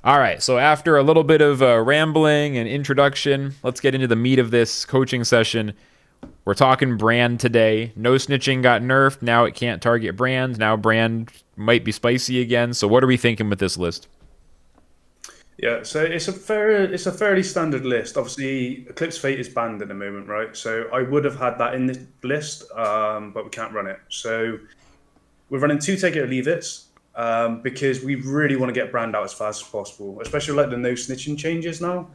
All right, so after a little bit of rambling and introduction, let's get into the meat of this coaching session. We're talking brand today. No snitching got nerfed. Now it can't target brand. Now brand might be spicy again. So what are we thinking with this list? Yeah, so it's a fairly standard list. Obviously, Eclipse Fate is banned at the moment, right? So I would have had that in this list, but we can't run it. So we're running two take it or leave it's because we really want to get brand out as fast as possible, especially like the no snitching changes now.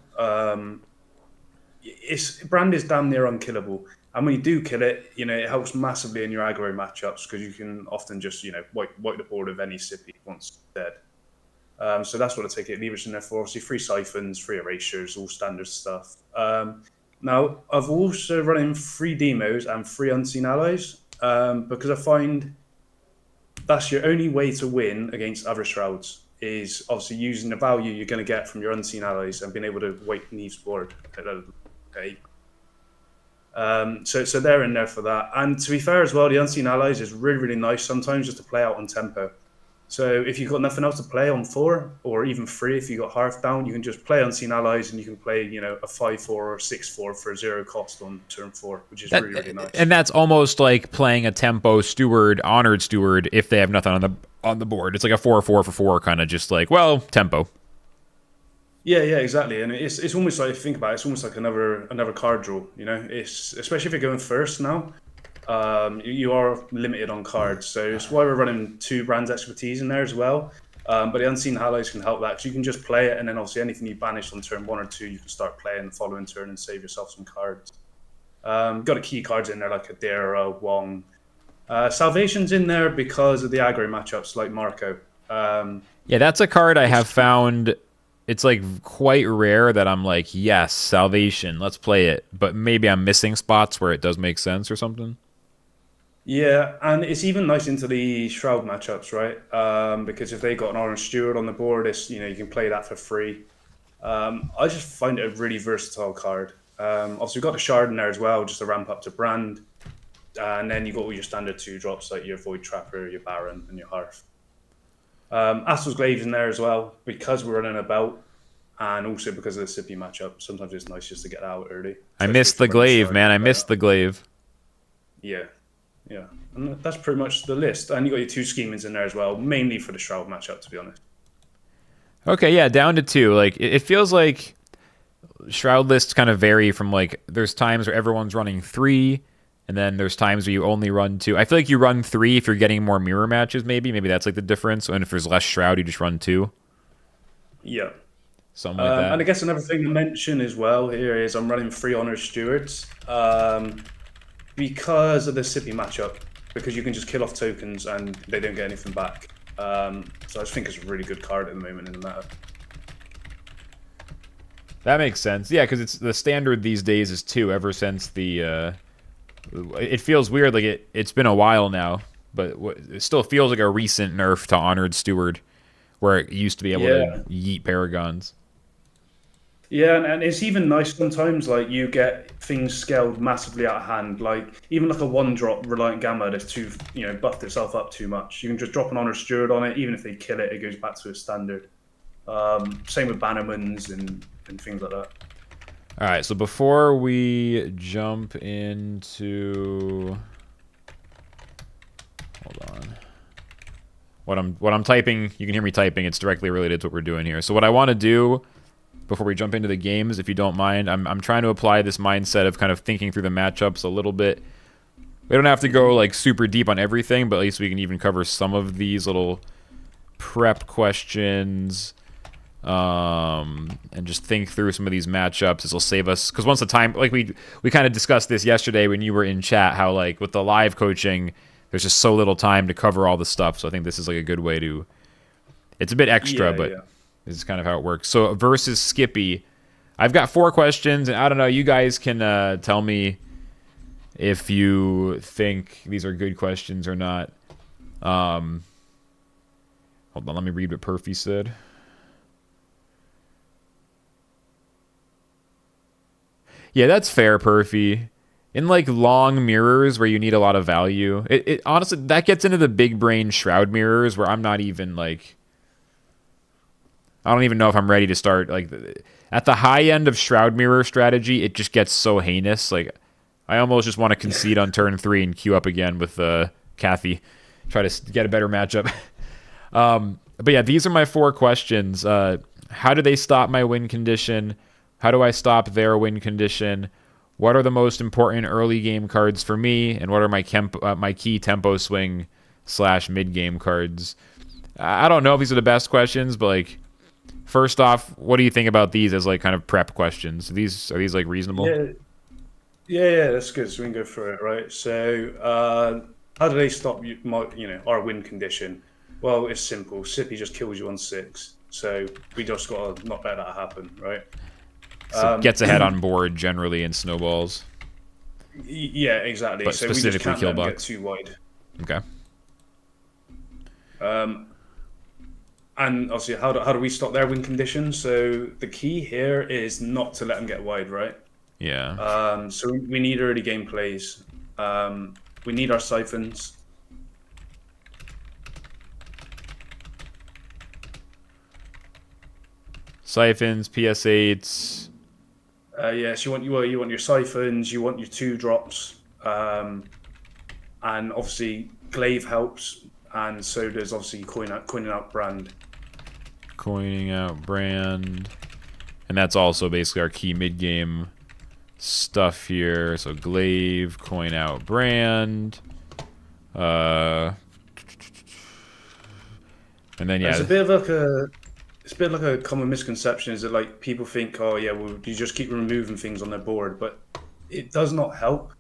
It's brand is damn near unkillable, and when you do kill it, it helps massively in your aggro matchups because you can often just wipe the board of any Sippy once it's dead. So that's what I take it. Leave it in there for obviously free siphons, free erasures, all standard stuff. Now I've also run in free demos and free unseen allies because I find that's your only way to win against other shrouds is obviously using the value you're going to get from your unseen allies and being able to wipe Neve's board. Okay. So they're in there for that. And to be fair as well, the unseen allies is really, really nice sometimes just to play out on tempo. So if you've got nothing else to play on 4 or even 3, if you've got Hearth down, you can just play Unseen Allies and you can play, a 5/4 or 6/4 for 0 cost on turn 4, which is really, really nice. And that's almost like playing a tempo steward, honored steward, if they have nothing on the board. It's like a 4/4 for 4, kind of just like, well, tempo. Yeah, exactly. And it's almost like, if you think about it, it's almost like another card draw, It's especially if you're going first now. You are limited on cards, so it's why we're running 2 brands expertise in there as well. But the unseen allies can help that because you can just play it, and then obviously anything you banish on turn 1 or 2, you can start playing the following turn and save yourself some cards. Got a key cards in there like Adera, Wong. Salvation's in there because of the aggro matchups like Marco. Yeah, that's a card I have found. It's like quite rare that I'm like, yes, Salvation, let's play it. But maybe I'm missing spots where it does make sense or something. Yeah, and it's even nice into the Shroud matchups, right? Because if they got an Orange Steward on the board, it's you can play that for free. I just find it a really versatile card. Obviously, we've got the Shard in there as well, just to ramp up to Brand. And then you've got all your standard 2-drops like your Void Trapper, your Baron, and your Hearth. Astel's Glaive's in there as well, because we're running a belt, and also because of the Sippy matchup. Sometimes it's nice just to get out early. I missed the glaive, man. I missed the glaive. Yeah. Yeah, and that's pretty much the list. And you got your 2 schemings in there as well, mainly for the Shroud matchup, to be honest. Okay, yeah, down to 2. Like it feels like Shroud lists kind of vary from like there's times where everyone's running 3, and then there's times where you only run 2. I feel like you run 3 if you're getting more mirror matches. Maybe that's like the difference. And if there's less Shroud, you just run 2. Yeah, something like that. And I guess another thing to mention as well here is I'm running 3 Honor Stewards. Because of the Sippy matchup, because you can just kill off tokens and they don't get anything back. So I just think it's a really good card at the moment in the meta. That makes sense. Yeah, because it's the standard these days is 2 ever since the... it feels weird, like it's been a while now, but it still feels like a recent nerf to Honored Steward, where it used to be able to yeet Paragons. Yeah, and it's even nice sometimes, like, you get things scaled massively out of hand, like, even like a 1-drop Reliant Gamma that's buffed itself up too much. You can just drop an Honor Steward on it, even if they kill it, it goes back to its standard. Same with Bannermans and things like that. All right, so before we jump into... Hold on. What I'm typing, you can hear me typing, it's directly related to what we're doing here. So what I want to do before we jump into the games, if you don't mind, I'm trying to apply this mindset of kind of thinking through the matchups a little bit. We don't have to go like super deep on everything, but at least we can even cover some of these little prep questions, and just think through some of these matchups. This will save us, because once the time, like we kind of discussed this yesterday when you were in chat, how like with the live coaching, there's just so little time to cover all the stuff. So I think this is like a good way to. It's a bit extra, but. This is kind of how it works. So versus Skippy, I've got 4 questions, and I don't know. You guys can tell me if you think these are good questions or not. Hold on, let me read what Perfy said. Yeah, that's fair, Perfy. In like long mirrors where you need a lot of value, it honestly that gets into the big brain Shroud mirrors where I'm not even like. I don't even know if I'm ready to start. Like, at the high end of Shroud Mirror strategy, it just gets so heinous. Like, I almost just want to concede on turn 3 and queue up again with Kathy. Try to get a better matchup. But yeah, these are my 4 questions. How do they stop my win condition? How do I stop their win condition? What are the most important early game cards for me? And what are my key tempo swing / mid game cards? I don't know if these are the best questions, but like, first off, what do you think about these as like kind of prep questions? Are these like reasonable? Yeah, that's good. So we can go through it, right? So, how do they stop our win condition? Well, it's simple. Sippy just kills you on 6, so we just got to not let that happen, right? So gets ahead on board generally and snowballs. Yeah, exactly. But so we just specifically can't let them get Qflux. too wide. Okay. And obviously, how do we stop their win condition? So the key here is not to let them get wide, right? Yeah. So we need early game plays. We need our siphons. Siphons, PS8s. Yes, you want your siphons. You want your 2-drops, and obviously glaive helps, and so does obviously coining out brand. Coining out brand. And that's also basically our key mid-game stuff here. So glaive, coin out brand. And then yeah. It's a bit like a common misconception is that like people think, oh yeah, well you just keep removing things on their board, but it does not help.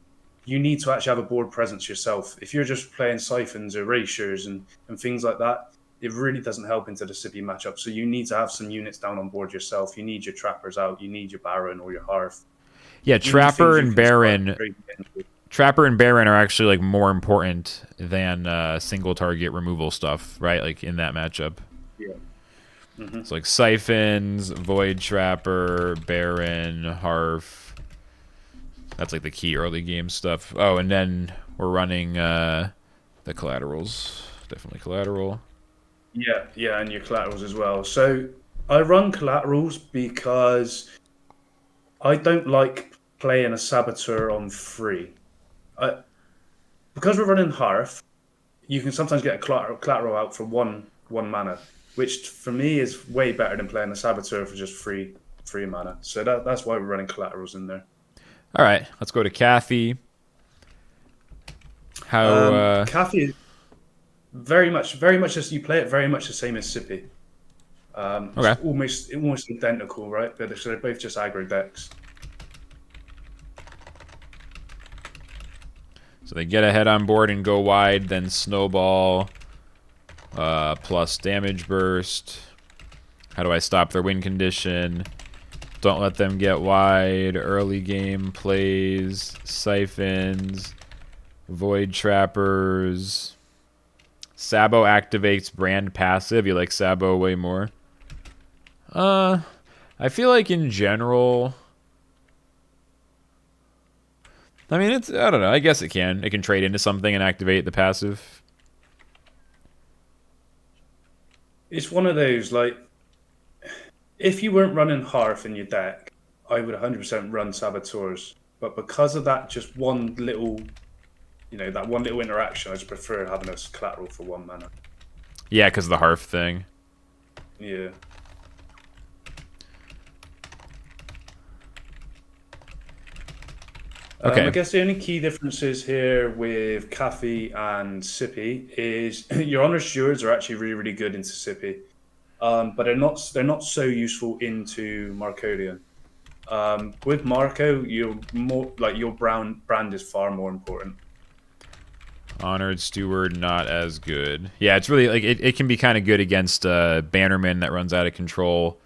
You need to actually have a board presence yourself. If you're just playing siphons, erasures, and things like that, it really doesn't help into the Sippy matchup. So you need to have some units down on board yourself. You need your trappers out. You need your Baron or your Hearth. Yeah, Trapper and Baron are actually like more important than single target removal stuff, right? Like in that matchup. Yeah. Mm-hmm. It's like Siphons, Void Trapper, Baron, Hearth. That's like the key early game stuff. Oh, and then we're running the collaterals. Definitely collateral. Yeah, and your collaterals as well. So I run collaterals because I don't like playing a Saboteur on 3. Because we're running Hearth, you can sometimes get a collateral out for one mana, which for me is way better than playing a Saboteur for just 3 mana. So that's why we're running collaterals in there. All right, let's go to Kathy. How Kathy, very much as you play it, very much the same as Sippy. Okay. It's almost identical, right? They're both just aggro decks. So they get ahead on board and go wide, then snowball plus damage burst. How do I stop their win condition? Don't let them get wide. Early game plays, siphons, void trappers. Sabo activates brand passive. You like Sabo way more? I feel like in general, I mean, I don't know. I guess it can. It can trade into something and activate the passive. It's one of those, like, if you weren't running Hearth in your deck, I would 100% run Saboteurs. But because of that just one little, that one little interaction, I just prefer having a collateral for 1 mana. Yeah, because of the Hearth thing. Yeah. Okay. I guess the only key differences here with Kathy and Sippy is your Honor Stewards are actually really, really good into Sippy. But they're not so useful into Marcodian. With Marco, you're more like your brand is far more important. Honored Steward, not as good. Yeah, it's really like it can be kind of good against Bannerman that runs out of control.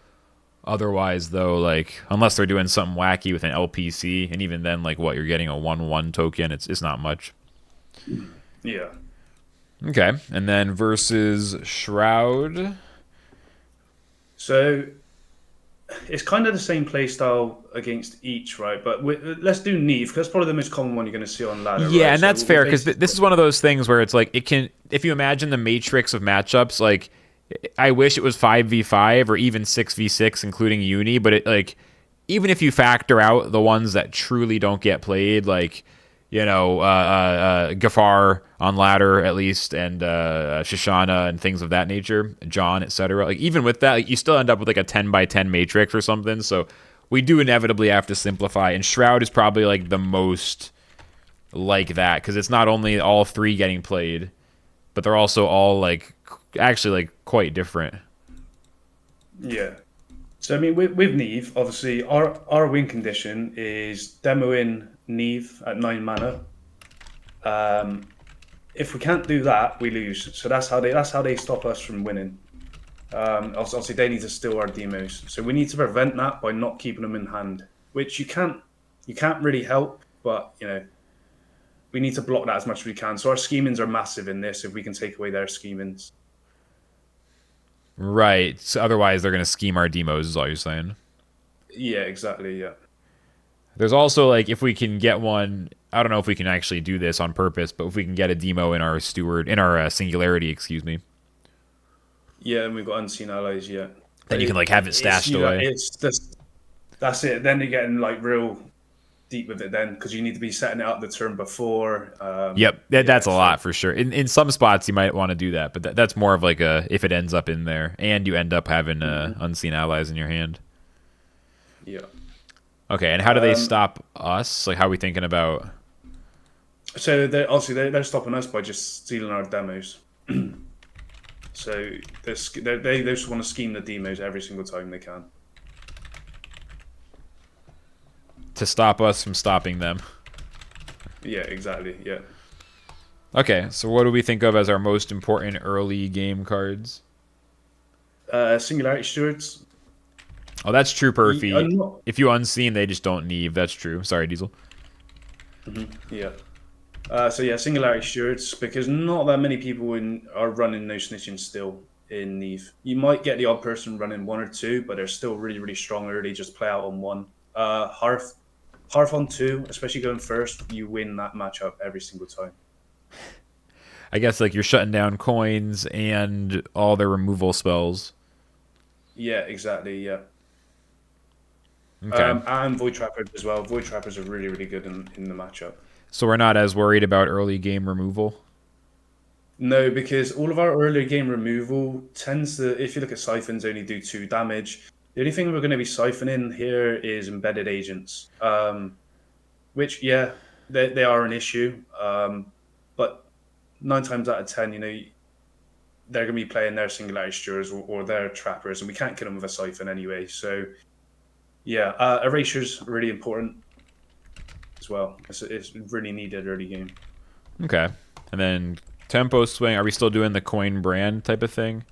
Otherwise, though, like unless they're doing something wacky with an LPC, and even then, like what you're getting a 1/1 token, it's not much. Yeah. Okay, and then versus Shroud. So it's kind of the same play style against each, right? But let's do Neve, because that's probably the most common one you're going to see on ladder. Yeah, right? and that's fair, because this is one of those things where it's like, it can, if you imagine the matrix of matchups, like I wish it was 5v5 or even 6v6, including Uni, but it like even if you factor out the ones that truly don't get played, like Gafar on ladder at least, and Shoshana and things of that nature, John, etc. Like even with that, like, you still end up with like a 10x10 matrix or something. So we do inevitably have to simplify, and Shroud is probably like the most like that because it's not only all three getting played, but they're also all like actually like quite different. Yeah. So I mean, with Neve, obviously our win condition is demoing Neve at 9 mana. If we can't do that, we lose. So that's how they stop us from winning. Obviously, they need to steal our demos. So we need to prevent that by not keeping them in hand, which you can't really help. But we need to block that as much as we can. So our schemings are massive in this. If we can take away their schemings. Right. So otherwise, they're going to scheme our demos, is all you're saying. Yeah, exactly. Yeah. There's also, like, if we can get one, I don't know if we can actually do this on purpose, but if we can get a demo in our singularity, excuse me. Yeah, and we've got unseen allies, yeah. Then you can, like, have it stashed away. That's it. Then you're getting, like, real deep with it then, because you need to be setting it up the turn before. Yep, that's a lot for sure. In some spots, you might want to do that, but that's more of like a if it ends up in there, and you end up having unseen allies in your hand. Yeah. Okay, and how do they stop us? Like, how are we thinking about? So they're stopping us by just stealing our demos. So they just want to scheme the demos every single time they can. To stop us from stopping them. Yeah, exactly. Yeah. Okay, so what do we think of as our most important early game cards? Singularity Stewards. Oh, that's true, Perfy. If you unseen, they just don't Neve. That's true. Sorry, Diesel. Yeah. So yeah, Singularity Stewards, because not that many people are running No Snitching still in Neve. You might get the odd person running one or two, but they're still really, really strong early. Just play out on one. Hearth on two, especially going first, you win that matchup every single time. I guess like you're shutting down coins and all their removal spells. Yeah, exactly. Yeah. Okay. And Void Trappers as well. Void Trappers are really, really good in the matchup. So we're not as worried about early game removal? No, because all of our early game removal tends to, if you look at Siphons, only do 2 damage. The only thing we're going to be siphoning here is embedded agents, which, yeah, they are an issue. But 9 times out of 10, they're going to be playing their Singularity Stewards or their Trappers, and we can't kill them with a Siphon anyway. So, yeah, Erasure's really important as well. It's really needed early game. Okay. And then Tempo Swing, are we still doing the coin brand type of thing?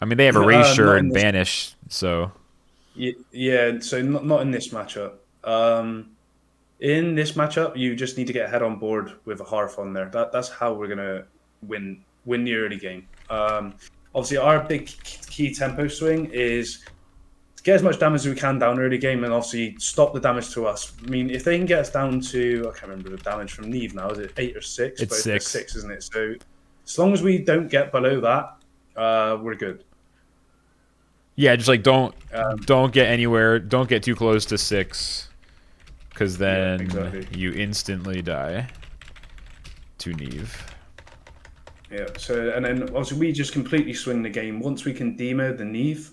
I mean, they have Erasure and Banish, so... Yeah, so not in this matchup. In this matchup, you just need to get head on board with a Hearth on there. That's how we're going to win the early game. Obviously, our big key Tempo Swing is get as much damage as we can down early game and obviously stop the damage to us. I mean, if they can get us down to, I can't remember the damage from Neve now, is it 8 or 6? It's 6. It's 6, isn't it? So as long as we don't get below that, we're good. Yeah, just like don't get anywhere, don't get too close to 6, because then you instantly die to Neve. Yeah, so and then obviously we just completely swing the game. Once we can demo the Neve,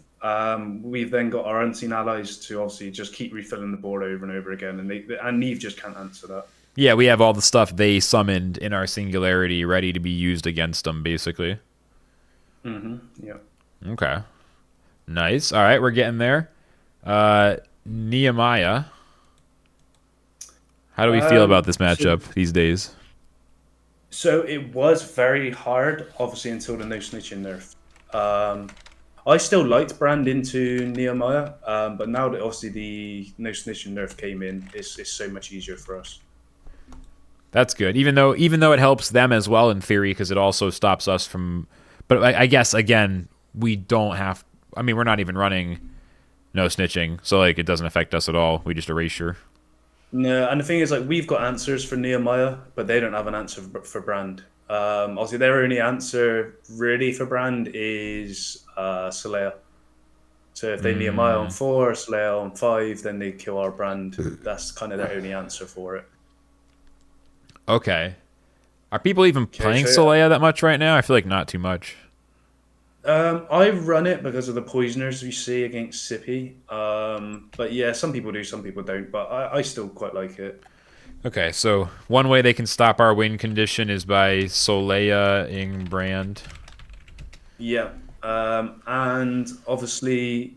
we've then got our unseen allies to obviously just keep refilling the board over and over again, and Neve just can't answer that. Yeah, we have all the stuff they summoned in our Singularity ready to be used against them, basically. Yeah. Okay. Nice. All right, we're getting there. Nehemiah. How do we feel about this matchup these days? So it was very hard, obviously, until the no snitching nerf. I still liked Brand into Nehemiah, but now that obviously the no snitching nerf came in, it's so much easier for us. That's good. Even though it helps them as well in theory, because it also stops us from. But I guess again, we don't have. I mean, we're not even running no snitching, so like it doesn't affect us at all. We just erasure. No, and the thing is, like, we've got answers for Nehemiah, but they don't have an answer for Brand. Obviously, their only answer really for Brand is Solea. So if they Nehemiah on 4, Solea on 5, then they kill our Brand. That's kind of their only answer for it. Okay. Are people even Okay, playing so Solea that much right now? I feel like not too much. I run it because of the poisoners we see against Sippy. But yeah, some people do, some people don't. But I still quite like it. Okay, so one way they can stop our win condition is by Solea-ing Brand. Yeah. And obviously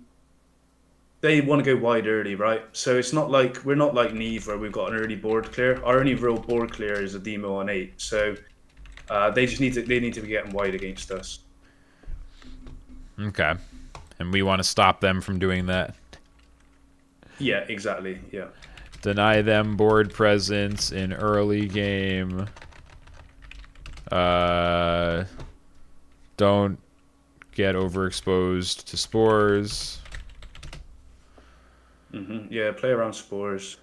they want to go wide early, right? So it's not like we're not like Neve where we've got an early board clear. Our only real board clear is a demo on 8. So they need to be getting wide against us. Okay. And we want to stop them from doing that. Yeah, exactly. Yeah. Deny them board presence in early game. Don't get overexposed to spores. Yeah, play around spores.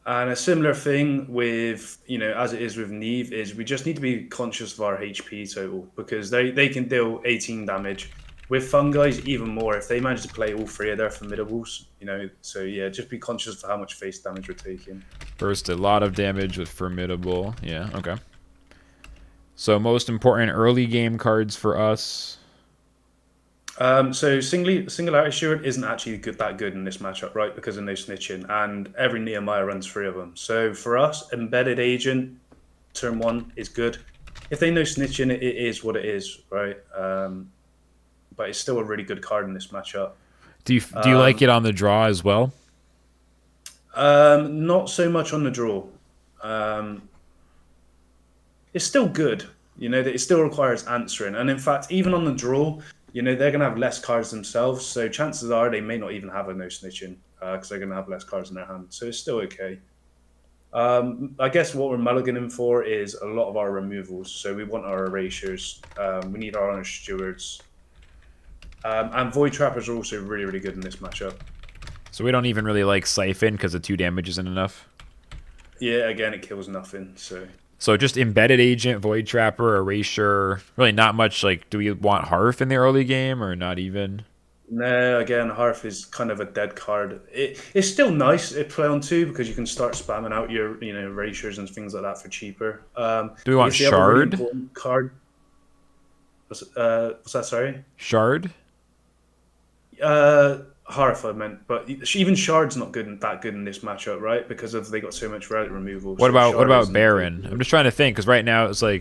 And a similar thing with, as it is with Neve, is we just need to be conscious of our HP total because they can deal 18 damage. With fungi, even more if they manage to play all 3 of their formidables, So yeah, just be conscious of how much face damage we're taking. First, a lot of damage with formidable. Yeah, okay. So most important early game cards for us. So Singularity Steward isn't actually that good in this matchup, right? Because of no snitching, and every Nehemiah runs 3 of them. So for us, Embedded Agent, turn 1 is good. If they know snitching, it is what it is, right? But it's still a really good card in this matchup. Do you like it on the draw as well? Not so much on the draw. It's still good. That it still requires answering, and in fact, even on the draw, they're going to have less cards themselves. So chances are they may not even have a no snitching because they're going to have less cards in their hand. So it's still okay. I guess what we're mulliganing for is a lot of our removals. So we want our erasures. We need our honor stewards. And Void Trappers are also really, really good in this matchup. So we don't even really like Siphon because the 2 damage isn't enough? Yeah, again, it kills nothing. So just Embedded Agent, Void Trapper, Erasure. Really not much, do we want Harf in the early game or not even? No, again, Harf is kind of a dead card. It's still nice to play on 2 because you can start spamming out your erasures and things like that for cheaper. Do we want Shard? Really important card. What's that, sorry? Shard? Harf, I meant, but even Shard's not that good in this matchup, right? Because they got so much relic removal. What about Baron? I'm just trying to think because right now it's I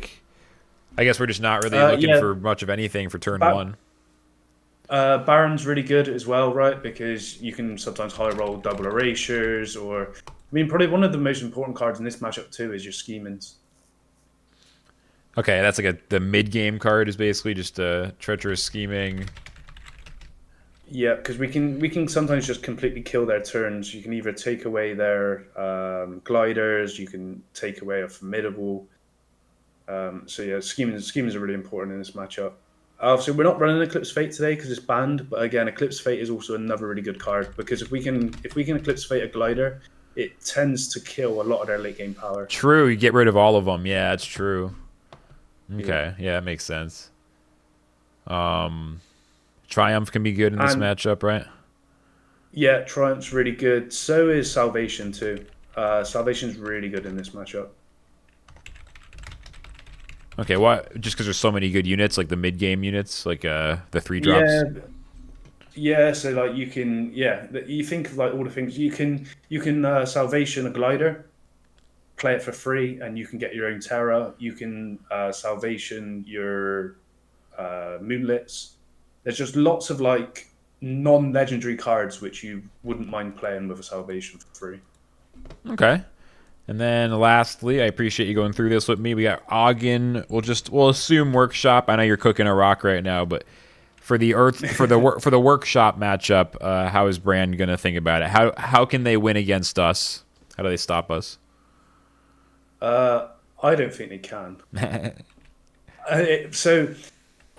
guess we're just not really looking for much of anything for turn 1. Baron's really good as well, right? Because you can sometimes high roll double erasures, or probably one of the most important cards in this matchup too is your schemings. Okay, that's the mid game card is basically just a treacherous scheming. Yeah, because we can sometimes just completely kill their turns. You can either take away their gliders, you can take away a formidable. So yeah, schemings are really important in this matchup. So we're not running Eclipse Fate today because it's banned. But again, Eclipse Fate is also another really good card because if we can Eclipse Fate a glider, it tends to kill a lot of their late game power. True, you get rid of all of them. Yeah, it's true. Okay, yeah, that makes sense. Triumph can be good in this matchup, right? Yeah, Triumph's really good. So is Salvation too. Salvation's really good in this matchup. Okay, what? Just because there's so many good units, like the mid-game units, the 3 drops. Yeah. So you can, you think of all the things you can Salvation a glider, play it for free, and you can get your own Terra. You can Salvation your Moonlits. There's just lots of non-legendary cards which you wouldn't mind playing with a Salvation for free. Okay. And then lastly, I appreciate you going through this with me. We got Ogden. We'll assume Workshop. I know you're cooking a rock right now, but for the Workshop matchup, how is Brand gonna think about it? How can they win against us? How do they stop us? I don't think they can. So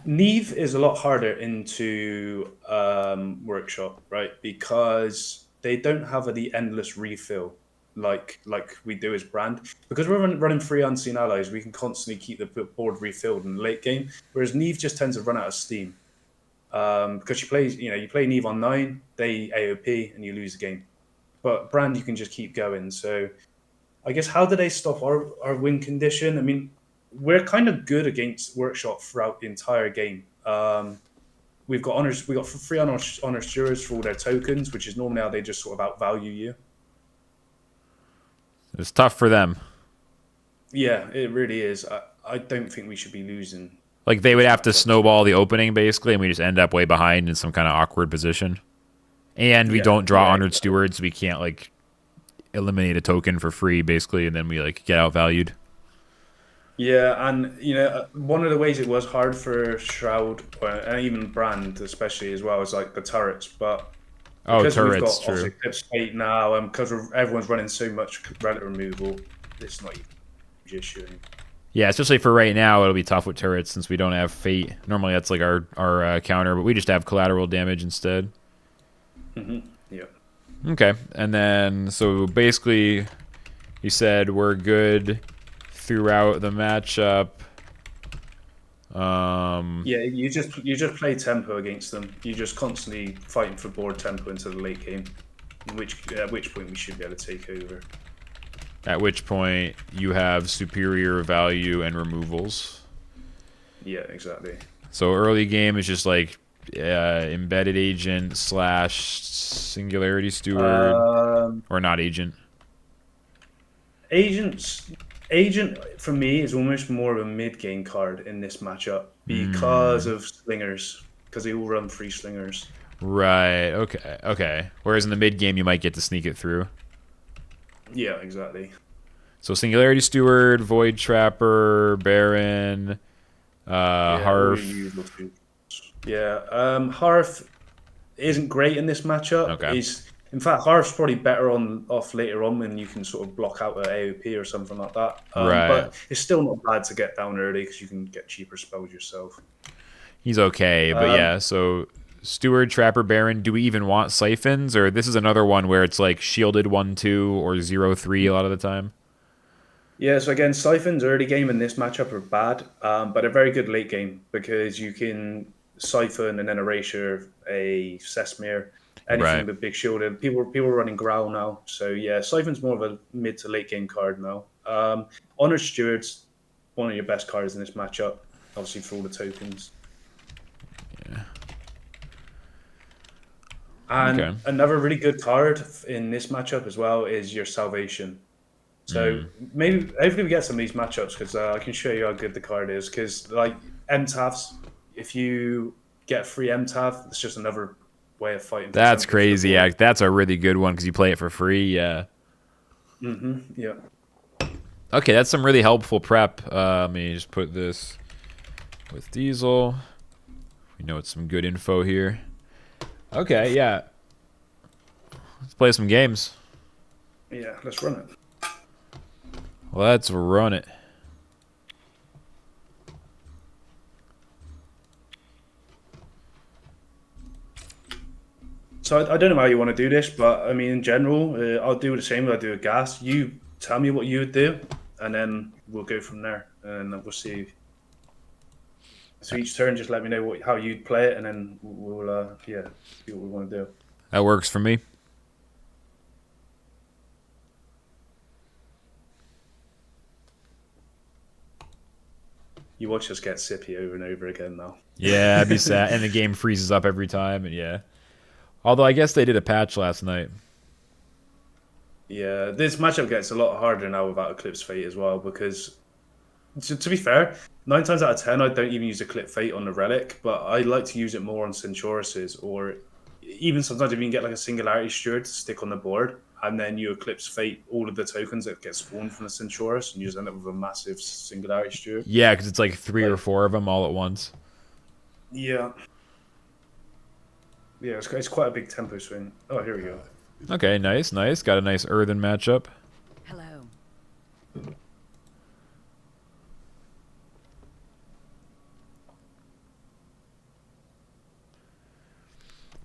Neve is a lot harder into Workshop, right? Because they don't have the endless refill. like we do as Brand, because we're running 3 unseen allies. We can constantly keep the board refilled in the late game, whereas Neve just tends to run out of steam. Because you play Neve on 9, they AOP, and you lose the game. But Brand, you can just keep going. So I guess, how do they stop our win condition? I mean, we're kind of good against Workshop throughout the entire game. We've got honors. We got free honor stewards for all their tokens, which is normally how they just sort of outvalue you. It's tough for them. Yeah, it really is. I don't think we should be losing. Like, they would have to snowball the opening, basically, and we just end up way behind in some kind of awkward position. And we don't draw honored stewards. We can't, like, eliminate a token for free, basically, and then we, like, get outvalued. Yeah, and, one of the ways it was hard for Shroud, and even Brand especially as well, is, like, the turrets. But because we've got true. Eclipse Fate now, and because everyone's running so much relic removal, it's not even a huge issue anymore. Yeah, especially for right now, it'll be tough with turrets since we don't have Fate. Normally, that's like our counter, but we just have collateral damage instead. Yeah. Okay, and then so basically, you said we're good throughout the matchup. Yeah, you just play tempo against them. You're just constantly fighting for board tempo into the late game, at which point we should be able to take over. At which point you have superior value and removals. Yeah, exactly. So early game is just like embedded agent / singularity steward, or not agent. Agent for me is almost more of a mid game card in this matchup because of slingers, because they all run 3 slingers. Right. Okay. Whereas in the mid game you might get to sneak it through. Yeah, exactly. So Singularity Steward, Void Trapper, Baron, Harf. Harf isn't great in this matchup. Okay. In fact, Harf's probably better off later on when you can sort of block out an AOP or something like that. Right. But it's still not bad to get down early because you can get cheaper spells yourself. He's okay, but yeah, so Steward, Trapper, Baron, do we even want Siphons? Or this is another one where it's like shielded 1-2 or 0-3 a lot of the time? Yeah, so again, Siphons early game in this matchup are bad, but they're very good late game because you can Siphon and then Erasure a Sesmir, anything with big shielded. People are running Growl now, so yeah, Siphon's more of a mid to late game card now. Honor Steward's one of your best cards in this matchup, obviously for all the tokens. Yeah. And another really good card in this matchup as well is your Salvation. So hopefully we get some of these matchups because I can show you how good the card is. Because like MTAFs, if you get free MTAF, it's just another way of fighting. That's crazy. Yeah, that's a really good one because you play it for free. Yeah. Yeah. Okay, that's some really helpful prep. Let me just put this with Diesel. We know it's some good info here. Okay, yeah. Let's play some games. Yeah, let's run it. Let's run it. So I don't know how you want to do this, but I mean, in general, I'll do the same as I do with gas. You tell me what you would do, and then we'll go from there, and we'll see. So each turn, just let me know how you'd play it, and then we'll see what we want to do. That works for me. You watch us get Sippy over and over again now. Yeah, I'd be sad. And the game freezes up every time, and yeah. Although I guess they did a patch last night. Yeah, this matchup gets a lot harder now without Eclipse Fate as well, because to be fair, 9 times out of 10 I don't even use Eclipse Fate on the Relic, but I like to use it more on Centauruses, or even sometimes if you can get like a Singularity Steward to stick on the board, and then you Eclipse Fate all of the tokens that get spawned from the Centaurus, and you just end up with a massive Singularity Steward. Yeah, because it's like 3 or 4 of them all at once. Yeah. Yeah, it's quite a big tempo swing. Oh, here we go. Okay, nice. Got a nice Earthen matchup. Hello.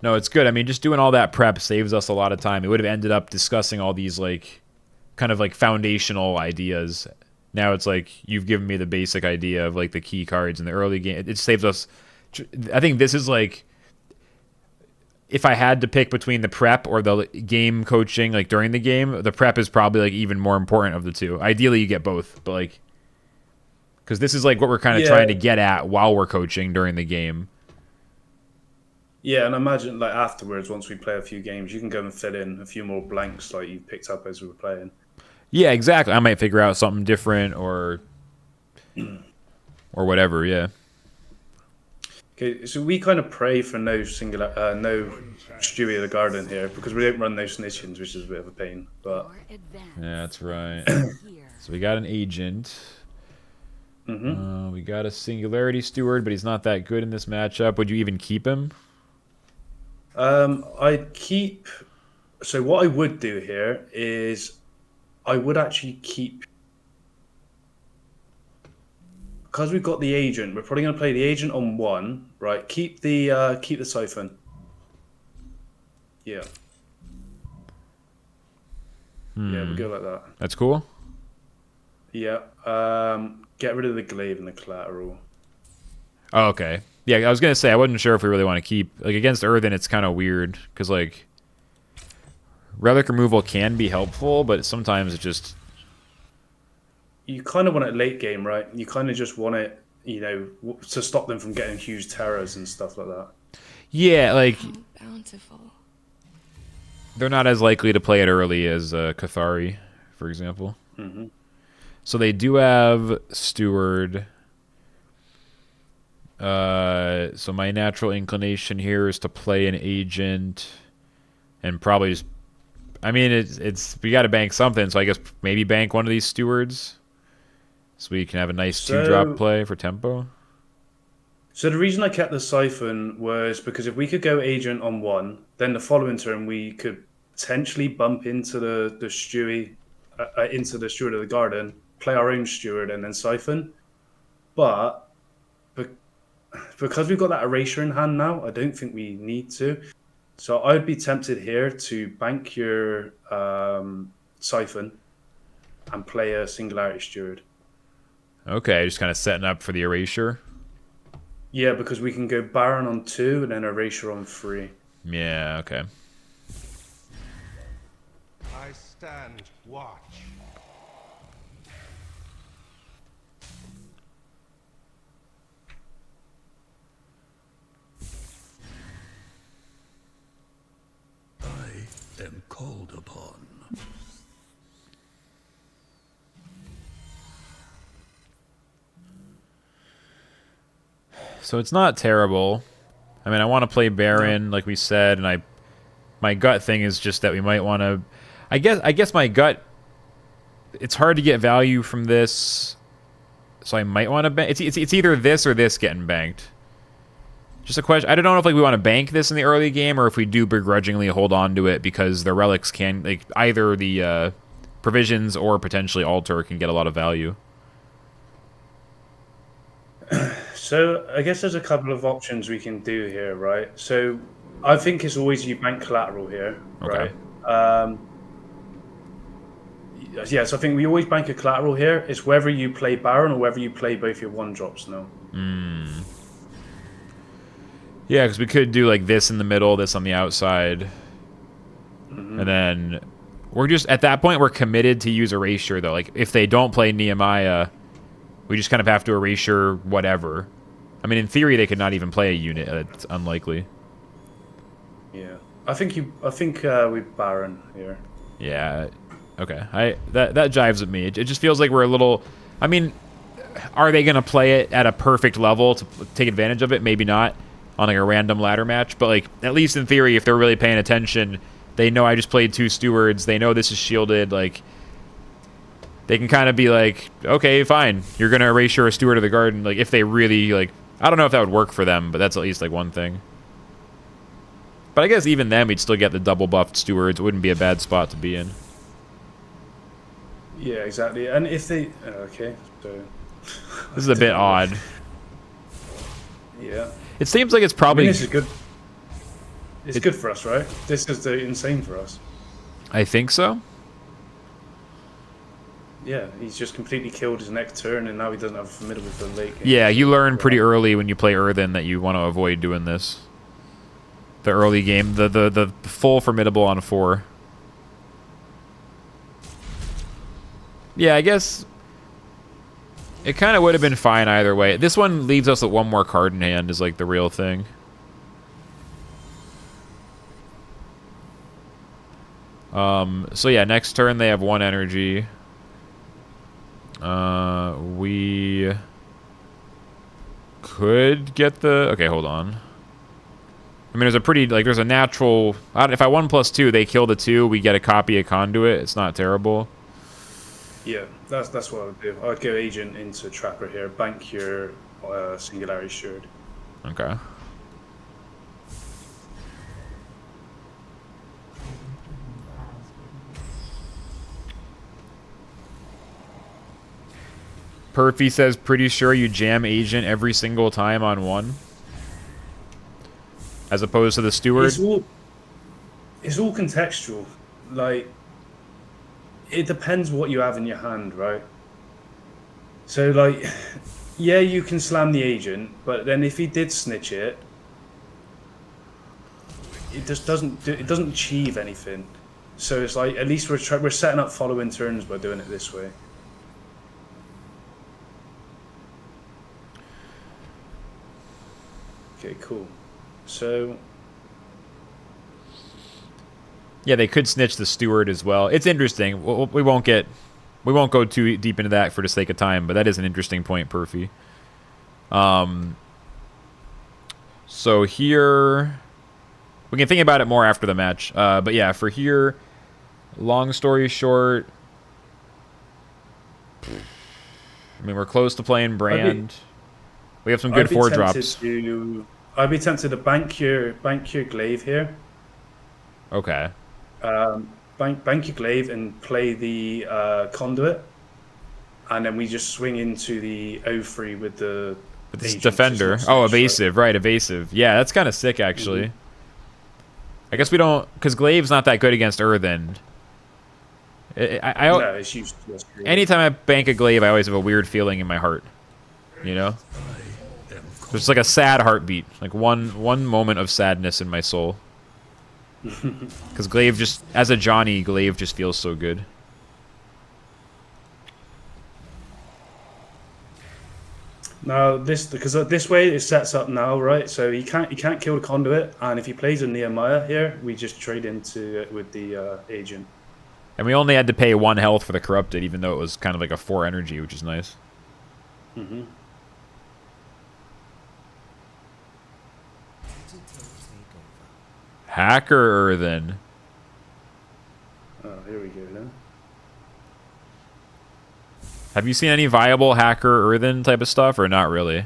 No, it's good. I mean, just doing all that prep saves us a lot of time. We would have ended up discussing all these like kind of like foundational ideas. Now it's like you've given me the basic idea of like the key cards in the early game. It saves us. I think this is like, if I had to pick between the prep or the game coaching, like during the game, the prep is probably like even more important of the two. Ideally, you get both, but like, because this is like what we're kind of trying to get at while we're coaching during the game. Yeah, and imagine like afterwards, once we play a few games, you can go and fill in a few more blanks like you picked up as we were playing. Yeah, exactly. I might figure out something different or whatever. Yeah. Okay, so we kind of pray for no Stewie of the Garden here because we don't run no Snitchins, which is a bit of a pain. But yeah, that's right. So we got an agent. We got a Singularity Steward, but he's not that good in this matchup. Would you even keep him? I'd keep. So what I would do here is, I would actually keep, because we've got the agent. We're probably going to play the agent on 1, right? Keep the siphon. Yeah. Yeah, we'll go like that. That's cool. Yeah. Get rid of the glaive and the collateral. Oh, okay. Yeah, I was gonna say I wasn't sure if we really want to keep, like, against Earthen. It's kind of weird because like relic removal can be helpful, but sometimes it just, you kind of want it late game, right? You kind of just want it, you know, to stop them from getting huge terrors and stuff like that. yeah, like Bountiful. they're not as likely to play it early as Kathari, for example. So they do have Steward. So my natural inclination here is to play an agent and probably just, I mean, it's we got to bank something, so I guess maybe bank one of these stewards so we can have a nice 2-drop play for tempo. So the reason I kept the siphon was because if we could go agent on 1, then the following turn we could potentially bump into the Stewie, into the Steward of the Garden, play our own steward, and then siphon. But because we've got that erasure in hand now, I don't think we need to. So I would be tempted here to bank your siphon and play a Singularity Steward. Okay, just kind of setting up for the erasure. Yeah, because we can go Baron on 2 and then erasure on 3. Yeah, okay. I stand watch. I am called upon. So it's not terrible. I mean, I want to play Baron, like we said, and my gut thing is just that we might want to. I guess my gut. It's hard to get value from this, so I might want to bank. It's either this or this getting banked. Just a question. I don't know if like we want to bank this in the early game or if we do begrudgingly hold on to it because the relics can, like, either the provisions or potentially altar can get a lot of value. So I guess there's a couple of options we can do here, right? So I think it's always you bank collateral here, Okay. right? Yeah, so I think we always bank a collateral here. It's whether you play Baron or whether you play both your 1-drops now. Yeah, because we could do like this in the middle, this on the outside. And then we're just, at that point, we're committed to use erasure, though. Like, if they don't play Nehemiah, we just kind of have to erasure whatever. I mean, in theory, they could not even play a unit. It's unlikely. Yeah, I think we Baron here. Yeah, okay. That jives with me. It just feels like we're a little. I mean, are they gonna play it at a perfect level to take advantage of it? Maybe not on like a random ladder match, but like at least in theory, if they're really paying attention, they know I just played 2 stewards. They know this is shielded. Like, they can kind of be like, okay, fine, you're gonna erasure a Steward of the Garden. Like, if they really like, I don't know if that would work for them, but that's at least like one thing. But I guess even then, we'd still get the double buffed stewards. It wouldn't be a bad spot to be in. Yeah, exactly. And if they okay, so This is a bit odd. yeah, It seems like it's probably. this is good. It's good for us, right? This is insane for us. I think so. Yeah, he's just completely killed his next turn, and now he doesn't have a formidable for the late game. Yeah, you learn pretty early when you play Earthen that you want to avoid doing this. The early game, the full formidable on 4. Yeah, I guess it kind of would have been fine either way. This one leaves us with 1 more card in hand is like the real thing. So yeah, next turn they have 1 energy. We could get the... Okay, hold on. I mean, there's a pretty... Like, there's a natural... If I 1+2, they kill the 2, we get a copy of Conduit. It's not terrible. Yeah, that's what I would do. I'd go Agent into Trapper here. Bank your Singularity Shard. Okay. Perfy says, pretty sure you jam Agent every single time on 1? As opposed to the Steward? It's all contextual. Like, it depends what you have in your hand, right? So, like, yeah, you can slam the Agent, but then if he did snitch it, it just doesn't achieve anything. So it's like, at least we're setting up following turns by doing it this way. Okay, cool. So yeah, they could snitch the Steward as well. It's interesting. We won't go too deep into that for the sake of time, but that is an interesting point, Perfy. So here, we can think about it more after the match. But yeah, for here, long story short, I mean, we're close to playing Brand. We have some good 4-drops. I'd be tempted to bank your glaive here. Okay. Bank your glaive and play the Conduit, and then we just swing into the O3 with the Defender. Oh, evasive, right? Evasive. Yeah, that's kind of sick, actually. I guess we don't, because glaive's not that good against Earthen. No, it's useless. Anytime I bank a glaive, I always have a weird feeling in my heart. You know? There's like a sad heartbeat, like one moment of sadness in my soul. Because glaive just, as a Johnny, glaive just feels so good. Now because this way it sets up now, right? So he can't kill the Conduit, and if he plays a Nehemiah here, we just trade into it with the Agent. And we only had to pay 1 health for the Corrupted, even though it was kind of like a 4 energy, which is nice. Hacker Earthen. Oh, here we go then. Have you seen any viable Hacker Earthen type of stuff, or not really?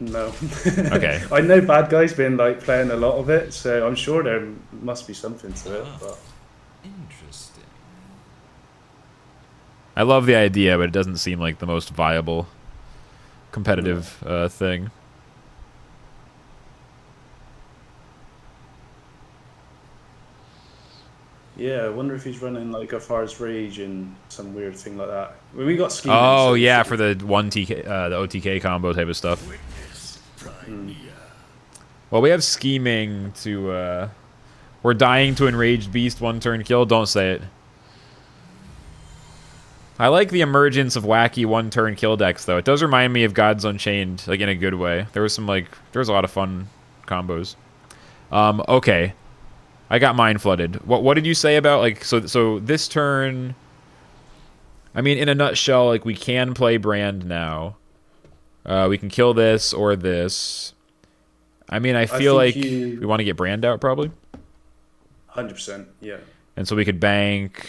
No. Okay. I know Bad Guy's been like playing a lot of it, so I'm sure there must be something to it. But interesting. I love the idea, but it doesn't seem like the most viable competitive thing. yeah, I wonder if he's running like a Far's Rage and some weird thing like that. We got scheming. Oh so yeah, for the 1 TK, the OTK combo type of stuff. Well, we have scheming to. We're dying to Enraged Beast 1 turn kill. Don't say it. I like the emergence of wacky 1 turn kill decks though. It does remind me of Gods Unchained, like in a good way. There was a lot of fun combos. Okay. I got mind flooded. What did you say about like so this turn? I mean, in a nutshell, like we can play Brand now. We can kill this or this. I mean, I feel like we want to get Brand out probably. 100%, yeah. And so we could bank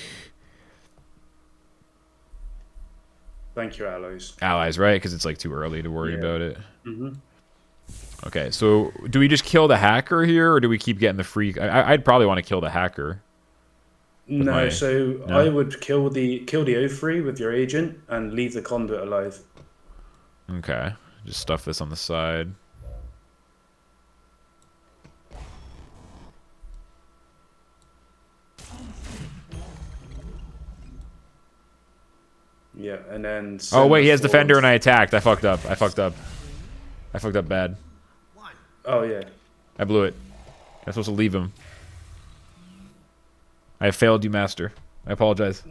your allies. Allies, right? Because it's like too early to worry about it. Okay, so do we just kill the hacker here, or do we keep getting the free? I'd probably want to kill the hacker. No, No? I would kill the O3 with your Agent and leave the Conduit alive. Okay, just stuff this on the side. Yeah, and then... Oh, wait, he has forward. Defender and I attacked. I fucked up. I fucked up bad. Oh, yeah. I blew it. I'm supposed to leave him. I have failed you, Master. I apologize.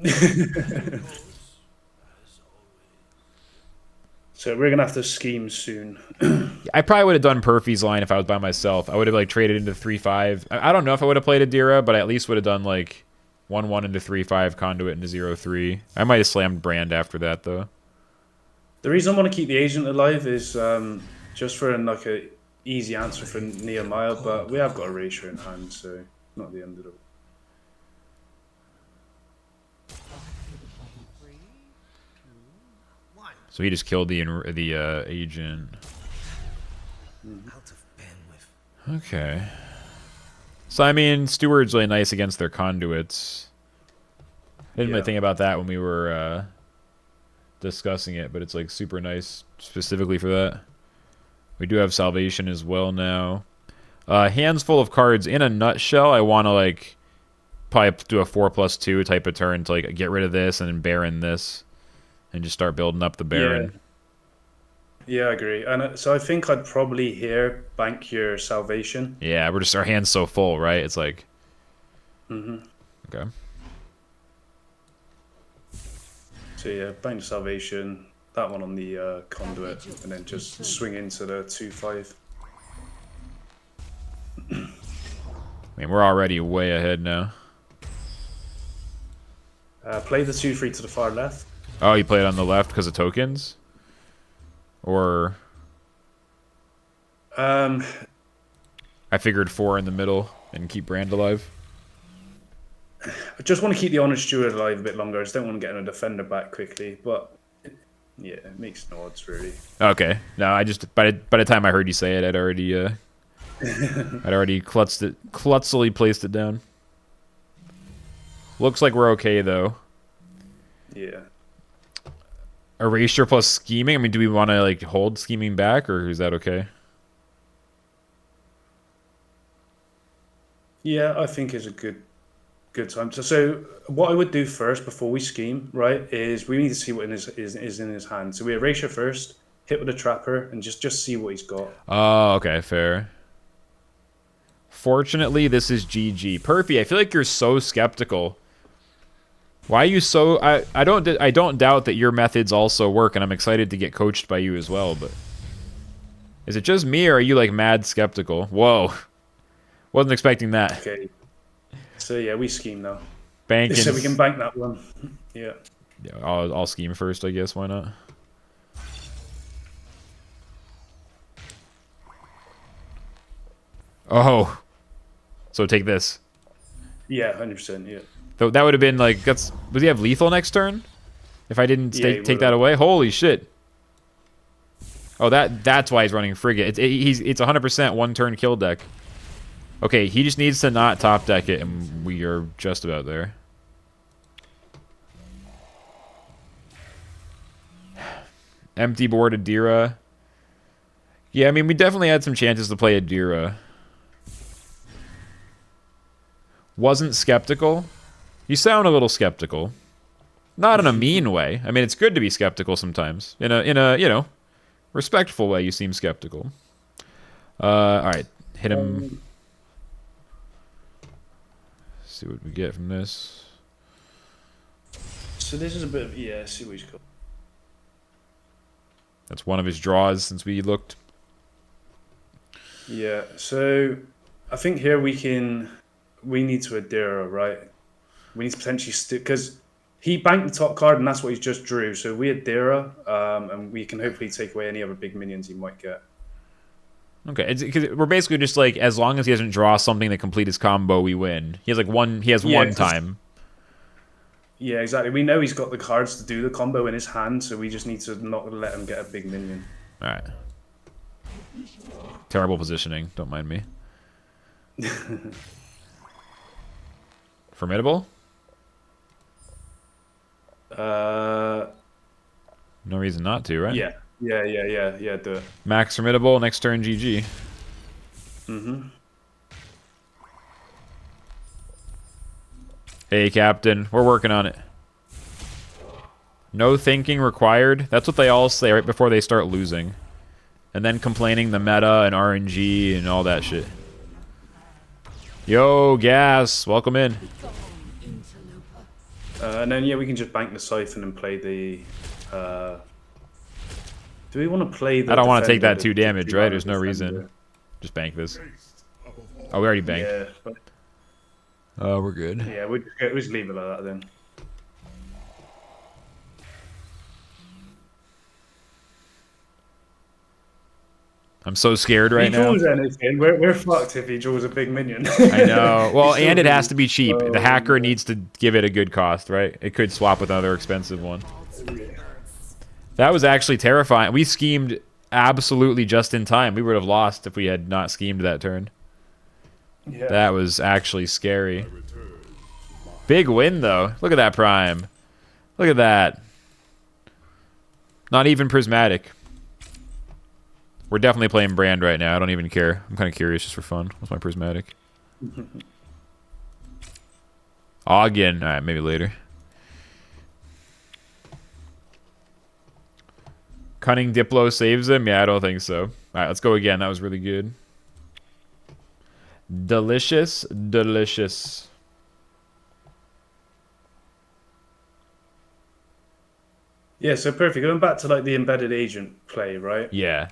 So we're going to have to scheme soon. I probably would have done Perfy's line if I was by myself. I would have like traded into 3-5. I don't know if I would have played Adira, but I at least would have done like 1-1 into 3-5, Conduit into 0-3. I might have slammed Brand after that though. The reason I want to keep the agent alive is just for like a easy answer for Nehemiah, but we have got a ratio in hand, so not the end of it. So he just killed the agent. Okay. So I mean, Steward's really nice against their conduits. I didn't really think about that when we were discussing it, but it's like super nice specifically for that. We do have Salvation as well now. Hands full of cards. In a nutshell, I want to like probably do a 4+2 type of turn to like get rid of this and then Baron this. And just start building up the Baron. Yeah, I agree. And so I think I'd probably here bank your Salvation. Yeah, we're just our hands so full, right? It's like. Okay. So yeah, bank the Salvation. That one on the Conduit, and then just swing into the 2-5. I mean, we're already way ahead now. Play the 2-3 to the far left. Oh, you play it on the left because of tokens? Or... I figured 4 in the middle and keep Brand alive. I just want to keep the Honest Steward alive a bit longer. I just don't want to get a defender back quickly, but yeah, it makes no odds really. Okay. No, I just by the time I heard you say it, I'd already klutzily placed it down. Looks like we're okay though. Yeah. Erasure plus scheming. I mean, do we want to like hold scheming back, or is that okay? Yeah, I think is a good time. So what I would do first before we scheme, right, is we need to see what is in his hand. So we erasure first, hit with a trapper, and just see what he's got. Oh, okay, fair. Fortunately, this is GG. Perfy, I feel like you're so skeptical. Why are you so... I don't doubt that your methods also work, and I'm excited to get coached by you as well, but... Is it just me, or are you, like, mad skeptical? Whoa. Wasn't expecting that. Okay. So, yeah, we scheme now. Banking. So we can bank that one. Yeah. Yeah, I'll scheme first, I guess. Why not? Oh. So take this. Yeah, 100%, yeah. So that would have been like, does he have lethal next turn? If I didn't take that away? Holy shit. Oh, that's why he's running Frigate. It's 100% one turn kill deck. Okay, he just needs to not top deck it, and we are just about there. Empty board Adira. Yeah, I mean, we definitely had some chances to play Adira. Wasn't skeptical. You sound a little skeptical. Not in a mean way. I mean, it's good to be skeptical sometimes. In a you know, respectful way, you seem skeptical. All right, hit him. See what we get from this. So this is a bit of, yeah, see what he's got. That's one of his draws since we looked. Yeah, so I think here we need to Adira, right? We need to potentially because he banked the top card and that's what he's just drew. So we Adira, and we can hopefully take away any other big minions he might get. Okay, because we're basically just like, as long as he doesn't draw something to complete his combo, we win. He has like one. He has one time. Yeah, exactly. We know he's got the cards to do the combo in his hand, so we just need to not let him get a big minion. All right. Terrible positioning. Don't mind me. Formidable? No reason not to, right? Yeah, do it. Max Formidable, next turn GG. Hey, Captain. We're working on it. No thinking required. That's what they all say right before they start losing. And then complaining the meta and RNG and all that shit. Yo, Gas, welcome in. And then, yeah, we can just bank the Siphon and play the... do we want to play the... I don't want to take Defender, that 2 damage, the right? There's no Defender? reason. Just bank this. Oh, we already banked. Yeah, but, Oh, we're good. yeah, we'll just leave it like that then. I'm so scared right He now. draws anything. We're fucked if he draws a big minion. I know. Well, and it has to be cheap. Oh, The hacker yeah. needs to give it a good cost, right? It could swap with another expensive one. That was actually terrifying. We schemed absolutely just in time. We would have lost if we had not schemed that turn. Yeah. That was actually scary. Big win, though. Look at that prime. Look at that. Not even prismatic. We're definitely playing Brand right now. I don't even care. I'm kind of curious just for fun. What's my prismatic? Ogden. Alright, maybe later. Cunning Diplo saves him? Yeah, I don't think so. Alright, let's go again. That was really good. Delicious. Delicious. Yeah, so perfect. Going back to like the embedded agent play, right? Yeah.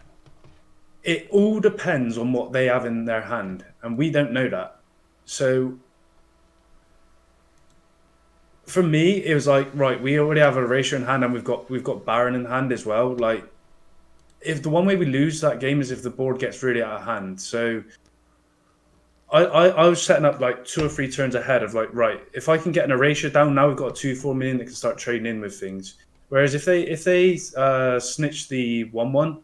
It all depends on what they have in their hand, and we don't know that. So for me, it was like, right, we already have a Erasure in hand, and we've got Baron in hand as well. Like, if the one way we lose that game is if the board gets really out of hand. So I was setting up like 2 or 3 turns ahead of like, right, if I can get an Erasure down, now we've got a 2-4 minion that can start trading in with things. Whereas if they snitch the 1/1,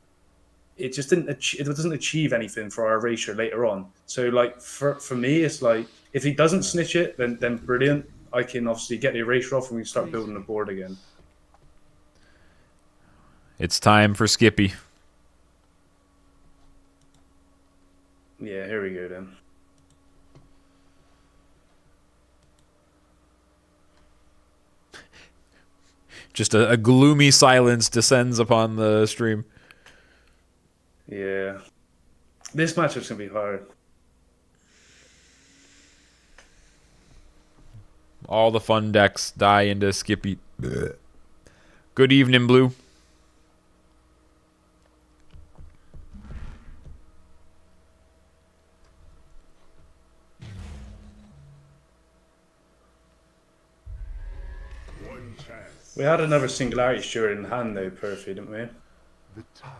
it just it doesn't achieve anything for our Erasure later on. So like for me, it's like if he doesn't snitch it, then brilliant. I can obviously get the Erasure off and we can start building the board again. It's time for Skippy. Yeah, here we go then. Just a gloomy silence descends upon the stream. Yeah. This matchup's going to be hard. All the fun decks die into Skippy. Blech. Good evening, Blue. We had another Singularity Steward in hand though, Perfy, didn't we? The tide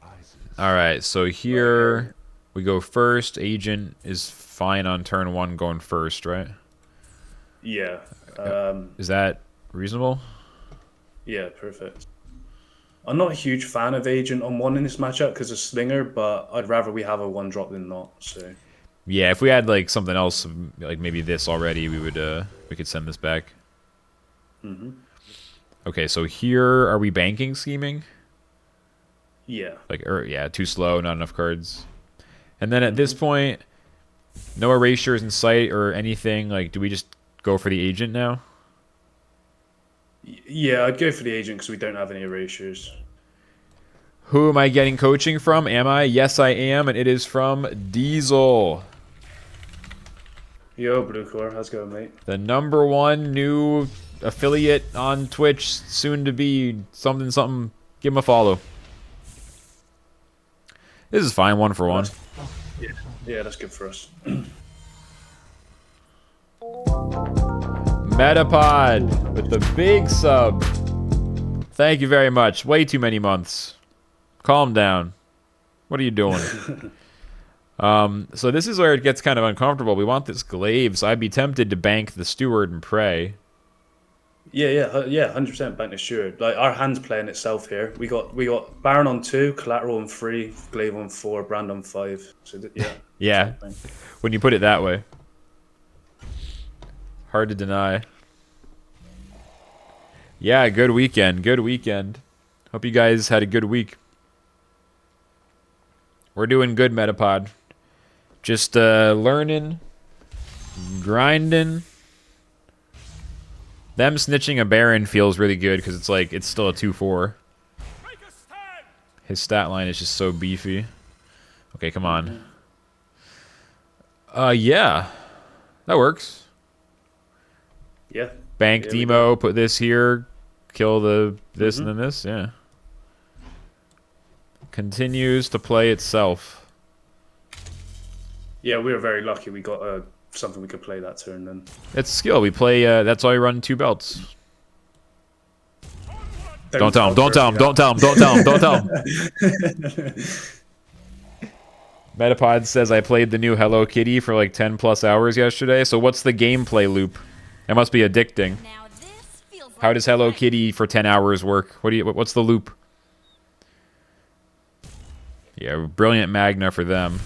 rises. All right, so here we go first. Agent is fine on turn 1 going first, right? Yeah. Is that reasonable? Yeah, perfect. I'm not a huge fan of Agent on 1 in this matchup because of Slinger, but I'd rather we have a 1-drop than not. So Yeah, if we had like something else, like maybe this already, we could send this back. Mm-hmm. Okay, so here are we banking scheming? Yeah. Like, yeah, too slow, not enough cards. And then at this point, no erasures in sight or anything. Like, do we just go for the agent now? Yeah, I'd go for the Agent because we don't have any Erasures. Who am I getting coaching from? Am I? Yes, I am, and it is from Diesel. Yo, Bluecore, how's it going, mate? The #1 new affiliate on Twitch, soon to be something something. Give him a follow. This is fine, 1 for 1. Yeah, that's good for us. Metapod with the big sub. Thank you very much. Way too many months. Calm down. What are you doing? So this is where it gets kind of uncomfortable. We want this glaive, so I'd be tempted to bank the Steward and pray. Yeah, 100% bank the Steward. Like our hand's playing itself here. We got Baron on 2, Collateral on 3, Glaive on 4, Brand on 5. So yeah. Yeah, when you put it that way. Hard to deny. Yeah, good weekend. Good weekend. Hope you guys had a good week. We're doing good, Metapod. Just learning, grinding, Them snitching a Baron feels really good because it's like it's still a 2/4. His stat line is just so beefy. Okay, come on. Yeah. That works. Yeah. Bank Yeah, Demo, put this here, kill the this and then this, yeah. Continues to play itself. Yeah, we were very lucky. We got something we could play that turn then. It's skill. We play, that's why we run 2 belts. Don't tell him, don't tell him, don't tell him, don't tell him, don't tell him. Metapod says I played the new Hello Kitty for like 10 plus hours yesterday. So what's the gameplay loop? It must be addicting. How does Hello Kitty for 10 hours work? What's the loop? Yeah, brilliant Magna for them.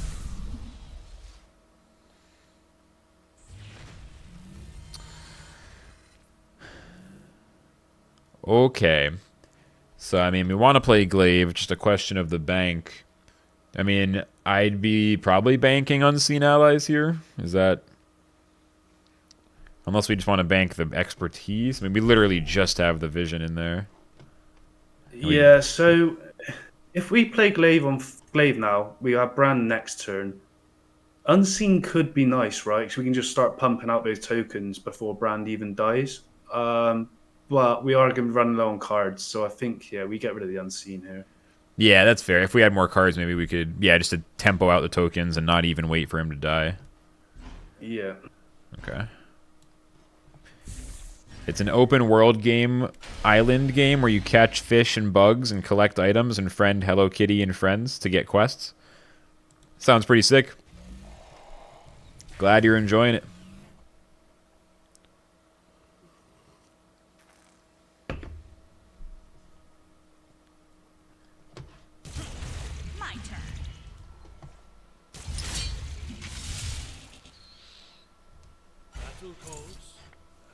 Okay. So, I mean, we want to play Glaive, just a question of the bank. I mean, I'd be probably banking Unseen Allies here. Is that... Unless we just want to bank the expertise. I mean, we literally just have the vision in there. Yeah, so if we play Glaive on Glaive now, we have Brand next turn. Unseen could be nice, right? So we can just start pumping out those tokens before Brand even dies. But we are going to be running low on cards, so I think, yeah, we get rid of the Unseen here. Yeah, that's fair. If we had more cards, maybe we could, yeah, just to tempo out the tokens and not even wait for him to die. Yeah. Okay. It's an open world game, island game, where you catch fish and bugs and collect items and friend Hello Kitty and friends to get quests. Sounds pretty sick. Glad you're enjoying it. My turn.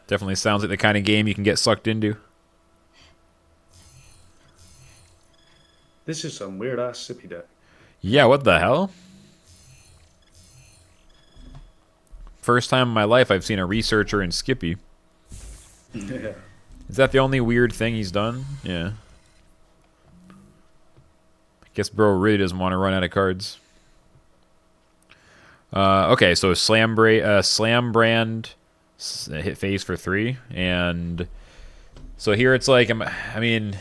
Definitely sounds like the kind of game you can get sucked into. This is some weird ass Sippy deck. Yeah, what the hell? First time in my life I've seen a researcher in Skippy. Yeah. Is that the only weird thing he's done? Yeah. I guess bro really doesn't want to run out of cards. Okay, so Slam Brand hit face for 3, and so here it's like, I mean,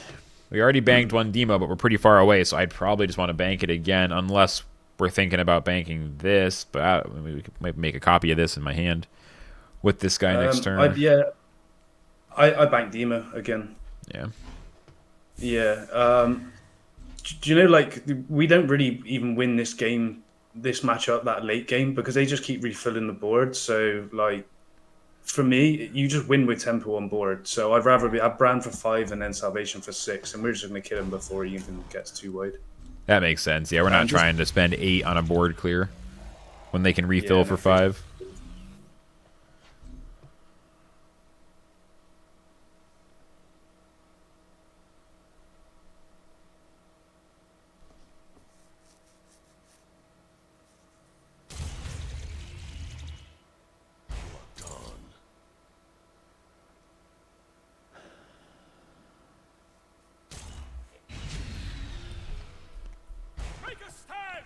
we already banked one demo, but we're pretty far away, so I'd probably just want to bank it again, unless we're thinking about banking this, but we might make a copy of this in my hand with this guy next turn. I bank demo again. Yeah. Yeah. Do you know, like, we don't really even win this game, this matchup, that late game, because they just keep refilling the board. So, like, for me, you just win with tempo on board. So I'd rather be at Brand for 5 and then Salvation for 6, and we're just going to kill him before he even gets too wide. That makes sense. Yeah, we're not trying to spend 8 on a board clear when they can refill for 5.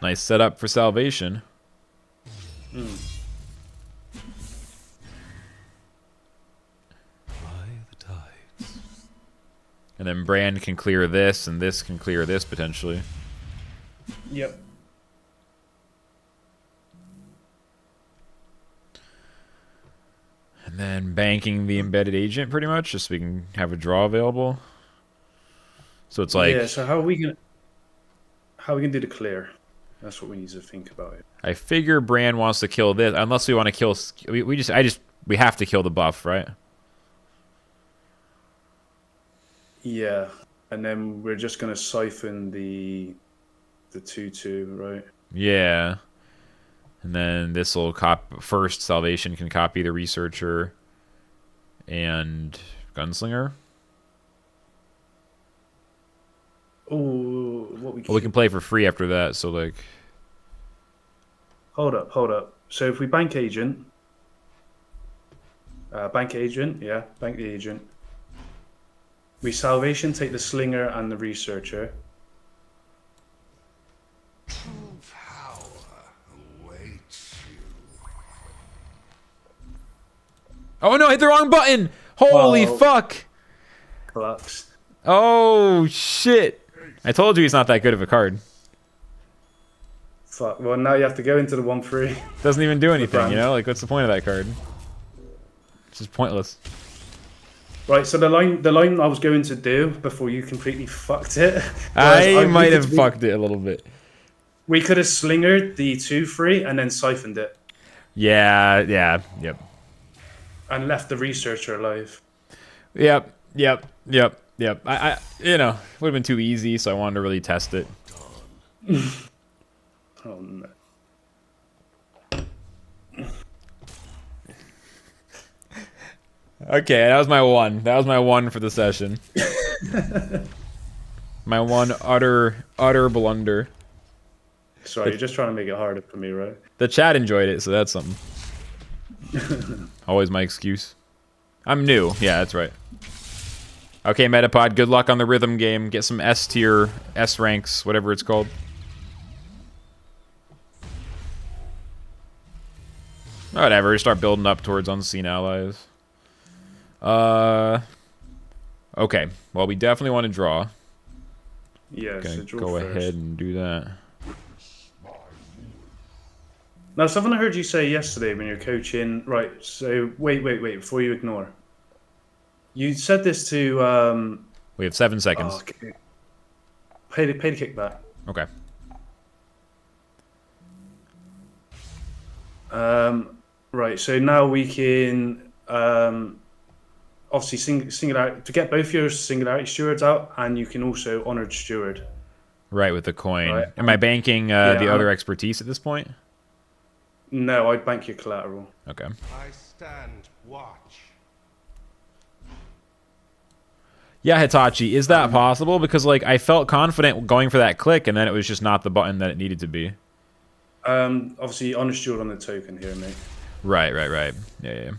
Nice setup for Salvation. And then Brand can clear this, and this can clear this potentially. Yep. And then banking the embedded agent pretty much, just so we can have a draw available. So it's like, yeah. So how are we gonna do the clear? That's what we need to think about it. I figure Brand wants to kill this, unless we want to kill. We have to kill the buff, right? Yeah, and then we're just gonna siphon the 2/2, right? Yeah. And then this will first Salvation can copy the Researcher and Gunslinger. Oh, Well, we can play for free after that, so like... Hold up. So if we bank Agent, Bank agent, yeah, bank the agent. We salvation, take the slinger and the researcher. True power awaits you. Oh no, I hit the wrong button! Holy Oh. fuck! Qflux. Oh shit! I told you he's not that good of a card. Fuck. Well, now you have to go into the 1/3. Doesn't even do anything, brand. you know? Like, what's the point of that card? It's just pointless. Right. So the line I was going to do before you completely fucked it. was I we might could- have fucked it a little bit. We could have slingered the 2/3 and then siphoned it Yeah, yeah, yep. and left the researcher alive. Yep. I you know, it would have been too easy, so I wanted to really test it. Oh no. Okay, that was my one. That was my one for the session. My one utter blunder. Sorry, you're just trying to make it harder for me, right? The chat enjoyed it, so that's something. Always my excuse. I'm new. Yeah, that's right. Okay, Metapod, good luck on the rhythm game. Get some S tier, S ranks, whatever it's called. Whatever, start building up towards unseen allies. Okay, well, we definitely want to draw. Yeah, so Gonna draw go first. ahead and do that. Now, something I heard you say yesterday when you're coaching. Right, so wait, before you ignore. You said this to... We have 7 seconds. oh, okay. Pay the kickback. Okay. Right, so now we can obviously singularity to get both your singularity stewards out, and you can also honored steward. Right, with the coin. Right. Am I banking the Yeah. other expertise at this point? No, I'd bank your collateral. Okay. I stand watch. Yeah, Hitachi, is that possible? Because, like, I felt confident going for that click, and then it was just not the button that it needed to be. Obviously, honored steward on the token here, mate. Right. Yeah.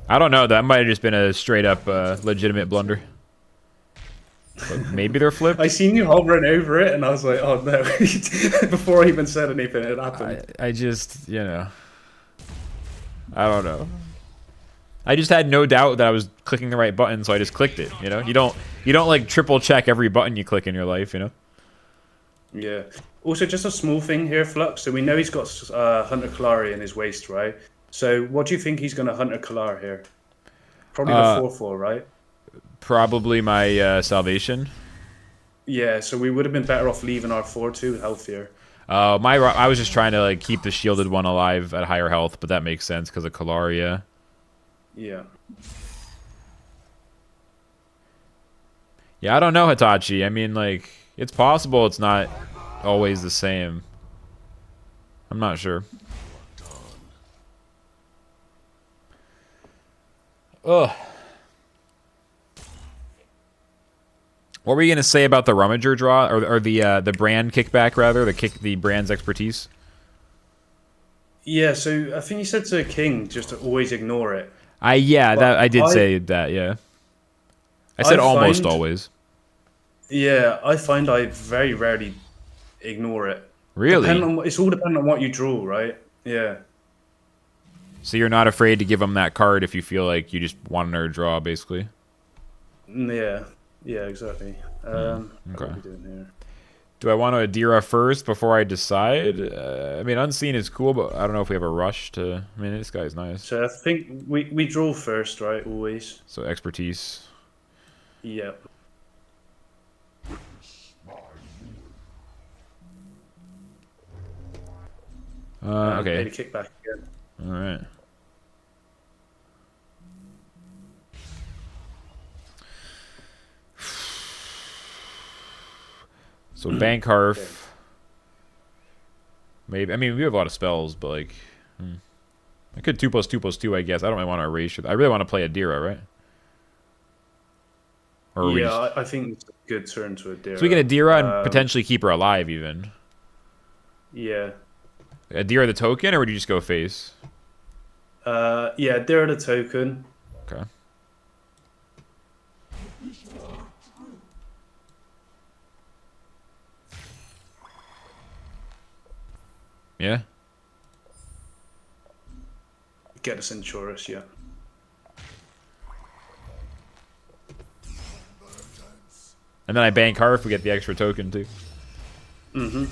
I don't know. That might have just been a straight-up legitimate blunder. But maybe they're flipped. I seen you hovering over it, and I was like, "Oh no!" Before I even said anything, it happened. I just, you know, I don't know. I just had no doubt that I was clicking the right button, so I just clicked it. You know, you don't like triple check every button you click in your life. You know. Yeah. Also, just a small thing here, Flux. So we know he's got Hunter Kalari in his waist, right? So what do you think he's going to Hunter Kalar here? Probably the 4/4, right? Probably my salvation. Yeah. So we would have been better off leaving our 4/2 healthier. I was just trying to like keep the shielded one alive at higher health, but that makes sense because of Kalaria. Yeah. Yeah, I don't know, Hitachi. I mean, like, it's possible it's not always the same. I'm not sure. Ugh. What were you gonna say about the Rummager draw, or the brand kickback rather, the brand's expertise? Yeah. So I think you said to King just to always ignore it. I did say that. Yeah, I said almost always. Yeah, I find I very rarely ignore it. Really? It's all dependent on what you draw, right? Yeah. So you're not afraid to give them that card if you feel like you just want another draw, basically. Yeah. Yeah. Exactly. Okay. What are we doing here? Do I want to Adira first before I decide? I mean, Unseen is cool, but I don't know if we have a rush to... I mean, this guy's nice. So I think we draw first, right? Always. So expertise. Yeah. Okay. Maybe kick back again. All right. So bank Harf. Maybe. I mean, we have a lot of spells, but like, I could 2+2+2. I guess I don't really want to erase it. I really want to play Adira, right? Or we just... I think it's a good turn to Adira. So we can Adira and potentially keep her alive, even. Yeah. Adira the token, or would you just go face? Yeah, they're the token. Okay. Yeah. Get a Centaurus, yeah. And then I bank Harf, we get the extra token too. Mm-hmm.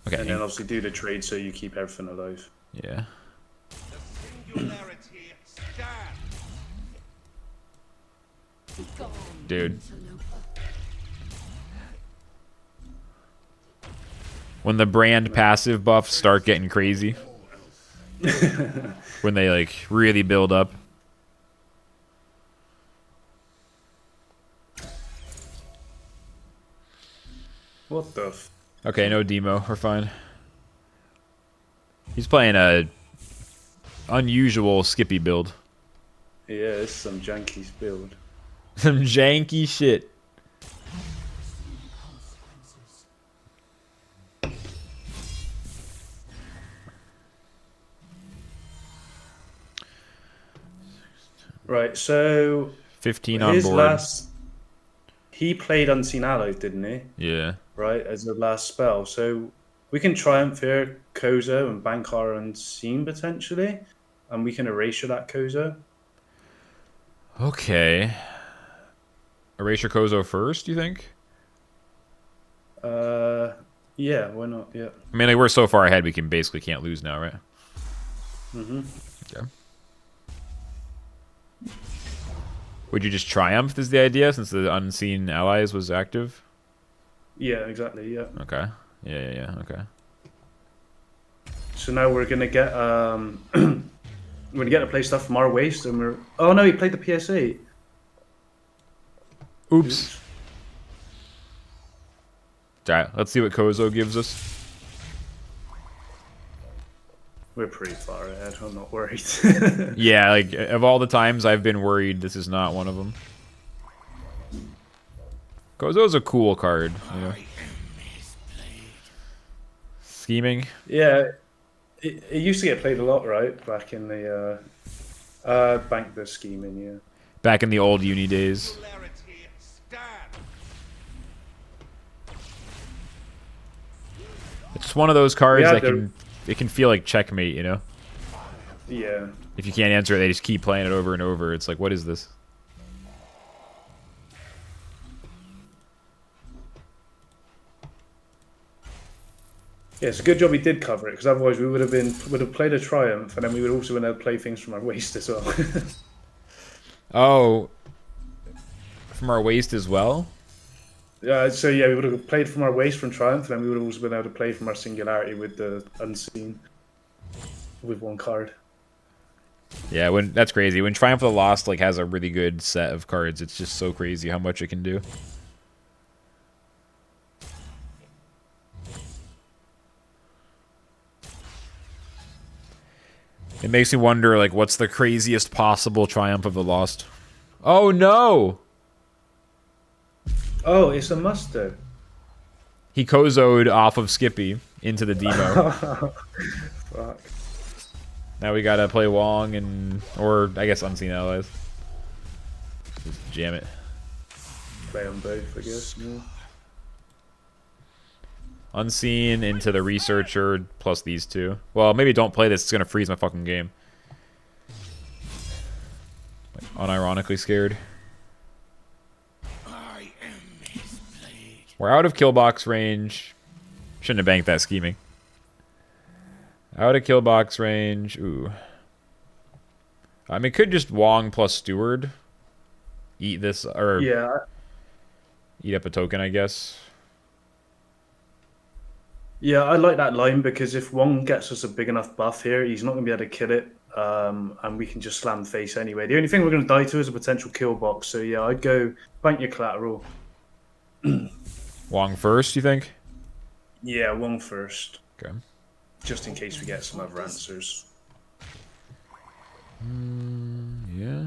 Okay. And then obviously do the trade so you keep everything alive. Yeah. The singularity stands. Dude. When the brand passive buffs start getting crazy. When they like really build up. What the f... Okay, no demo. We're fine. He's playing a unusual Skippy build. Yeah, it's some janky build. Some janky shit. Right, so 15 on his board. last... He played Unseen Allies, didn't he? Yeah. Right, as the last spell. So we can Triumph here, Kozo, and bank our Unseen potentially. And we can erasure that Kozo. Okay. Erasure Kozo first, you think? Yeah, why not? Yeah. I mean, like, we're so far ahead, we can basically can't lose now, right? Mm-hmm. Okay. Would you just Triumph is the idea, since the Unseen Allies was active? Yeah, exactly, yeah. Okay. Yeah, okay. So now we're gonna get we're gonna get to play stuff from our waste, and we're... Oh no, he played the PSA. Oops. Alright, let's see what Kozo gives us. We're pretty far ahead, I'm not worried. Yeah, like, of all the times I've been worried, this is not one of them. Kozo's a cool card, you know? Scheming? Yeah, it used to get played a lot, right? Back in the bank the scheming, yeah. Back in the old uni days. Singularity stands. It's one of those cards Yeah, that it can feel like checkmate, you know? Yeah. If you can't answer it, they just keep playing it over and over. It's like, what is this? Yeah, it's a good job we did cover it, because otherwise we would have played a Triumph, and then we would also want to play things from our waste as well. Oh, from our waste as well? So yeah, we would have played from our waste from Triumph, and then we would have also been able to play from our Singularity with the Unseen with one card. Yeah, that's crazy. When Triumph of the Lost like has a really good set of cards, it's just so crazy how much it can do. It makes me wonder, like, what's the craziest possible Triumph of the Lost? Oh no! Oh, it's a muster. He Kozo'd off of Skippy into the demo. Fuck. Now we gotta play Wong or I guess Unseen Allies. Just jam it. Play them both, I guess. Yeah. Unseen into the Researcher plus these two. Well, maybe don't play this. It's gonna freeze my fucking game. Like, unironically scared. We're out of kill box range. Shouldn't have banked that scheming. Out of kill box range. Ooh. I mean, could just Wong plus Steward. Eat this, or Yeah. eat up a token, I guess. Yeah, I like that line, because if Wong gets us a big enough buff here, he's not going to be able to kill it, and we can just slam face anyway. The only thing we're going to die to is a potential kill box, so yeah, I'd go bank your collateral. Wong first, you think? Yeah, Wong first, Okay. just in case we get some other answers. Yeah.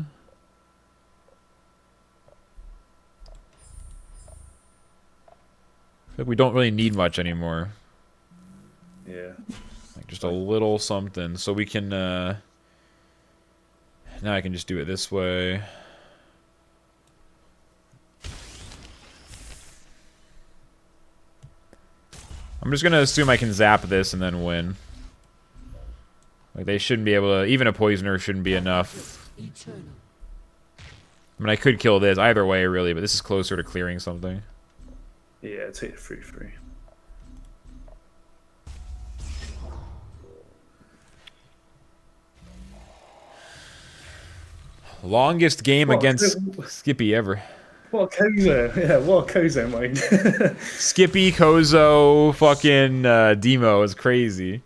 like we don't really need much anymore. Yeah. Like just a little something. So we can, now I can just do it this way. I'm just going to assume I can zap this and then win. Like, they shouldn't be able to... Even a poisoner shouldn't be enough. I mean, I could kill this either way, really, but this is closer to clearing something. Yeah, take the 3/3. Longest game against Skippy ever. What a Kozo. Yeah, what a Kozo, mind. Skippy, Kozo, fucking Demo is crazy.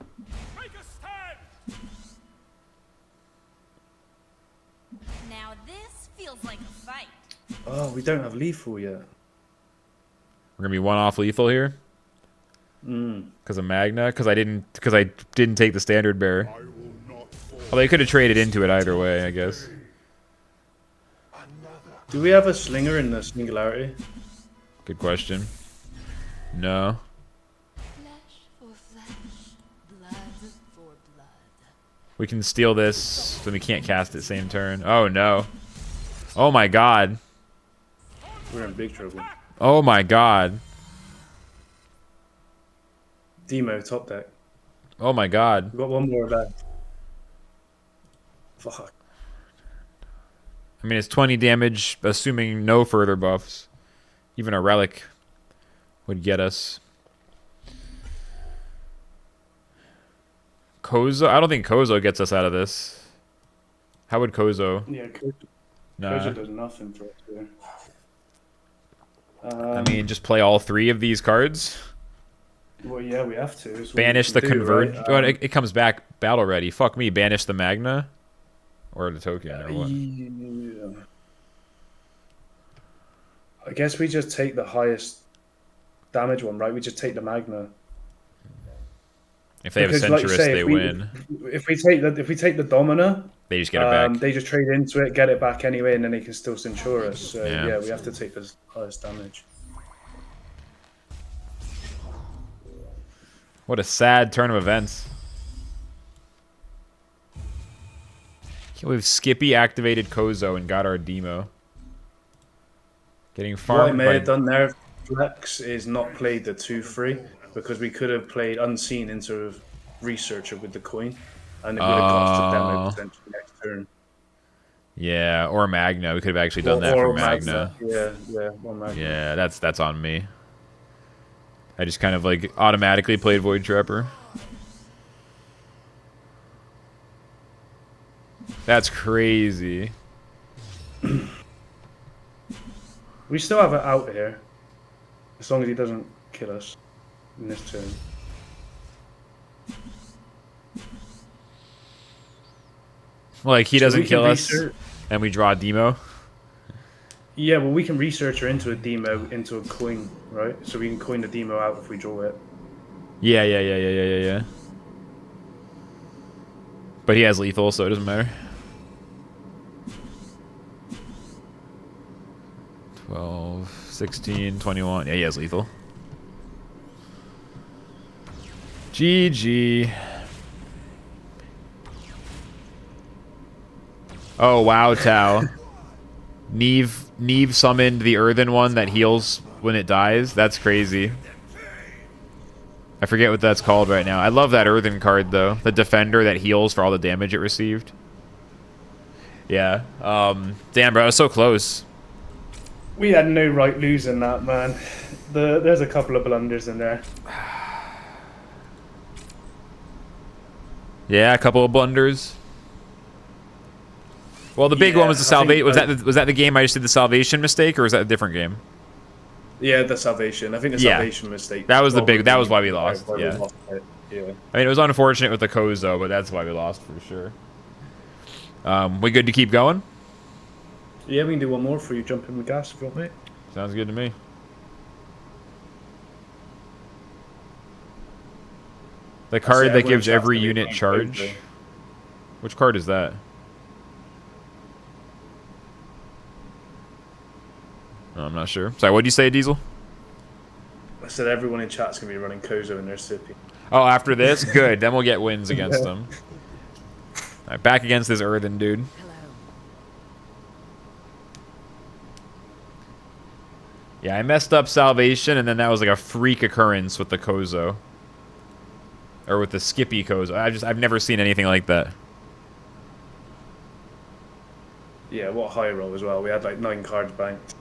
Now this feels like a fight. Oh, we don't have lethal yet. We're gonna be one off lethal here. Because of Magna. Because I didn't take the standard bearer. Well, they could have traded into it either way, I guess. Do we have a slinger in the singularity? Good question. No. Flesh for flesh, blood for blood. We can steal this, then we can't cast it same turn. Oh no. Oh my god. We're in big trouble. Oh my god. Demo, top deck. Oh my god. We've got one more left. Fuck. I mean, it's 20 damage, assuming no further buffs. Even a relic would get us. Kozo? I don't think Kozo gets us out of this. How would Kozo? Yeah, Nah. Kozo does nothing for us here. I mean, just play all three of these cards. Well, yeah, we have to. Banish the Converge. It comes back battle ready. Fuck me. Banish the Magna? Or the token, or what? Yeah. I guess we just take the highest damage one, right? We just take the Magna. If they have a Because, like you Centurist, say, they win. If we take the Domina, They just get it back. they just trade into it, get it back anyway, and then they can still censure us. So Yeah. yeah, we have to take the highest damage. What a sad turn of events. We've Skippy activated Kozo and got our Demo. Getting What I farmed may by... have done there, Flex, is not played the 2/3 because we could have played Unseen into Researcher with the coin, and it would have cost a demo potentially next turn. Yeah, or Magna. We could have actually done that for Magna. Yeah, or Magna. Yeah, that's on me. I just kind of like automatically played Void Trapper. That's crazy. We still have it out here, as long as he doesn't kill us in this turn. Like he doesn't kill us, research- and we draw a Demo. Yeah, well, we can research her into a demo, into a coin, right? So we can coin the demo out if we draw it. Yeah. But he has lethal, so it doesn't matter. 12, 16, 21. Yeah, he has lethal. GG. Oh, wow, Tau. Neve summoned the Earthen one that heals when it dies. That's crazy. I forget what that's called right now. I love that Earthen card, though. The Defender that heals for all the damage it received. Yeah. Damn, bro, I was so close. We had no right losing that, man. There's a couple of blunders in there. Yeah, a couple of blunders. Well, the big one was the salvation. Was that the game I just did the salvation mistake, or was that a different game? Yeah, the salvation. I think the salvation mistake. That was the big. That was why we lost. Yeah. We lost it. Yeah. I mean, it was unfortunate with the Kozo, but that's why we lost for sure. We good to keep going? Yeah, we can do one more for you. Jump in the gas if you want, mate. Sounds good to me. The card that gives every unit charge. Which card is that? Oh, I'm not sure. Sorry, what did you say, Diesel? I said everyone in chat's gonna be running Kozo in their Sippy. Oh, after this? Good. Then we'll get wins against them. All right, back against this Earthen dude. Yeah, I messed up Salvation, and then that was like a freak occurrence with the Kozo. Or with the Skippy Kozo. I've never seen anything like that. Yeah, what high roll as well. We had like 9 cards banked.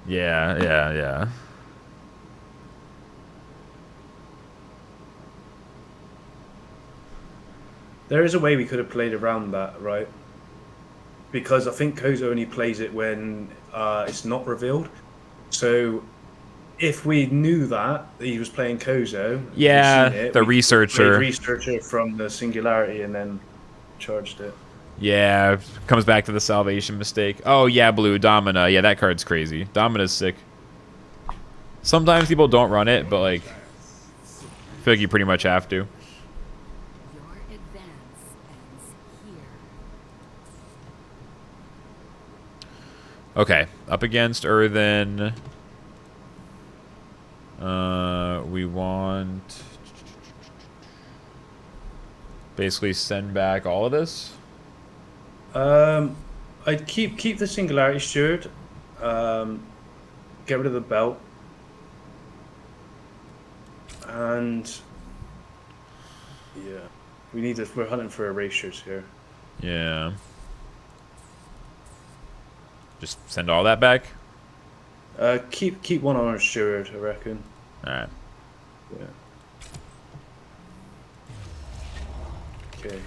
Yeah. There is a way we could have played around that, right? Because I think Kozo only plays it when it's not revealed. So if we knew that he was playing Kozo, yeah, it, the researcher from the Singularity and then charged it. Yeah, comes back to the Salvation mistake. Oh yeah, blue Domina. Yeah, that card's crazy. Domina's sick. Sometimes people don't run it, but like, I feel like you pretty much have to. Okay, up against Earthen. We want basically send back all of this. I'd keep the Singularity Steward. Get rid of the belt. And yeah, we're hunting for erasures here. Yeah. Just send all that back? Keep one on our Steward, I reckon. Alright. Yeah. Okay.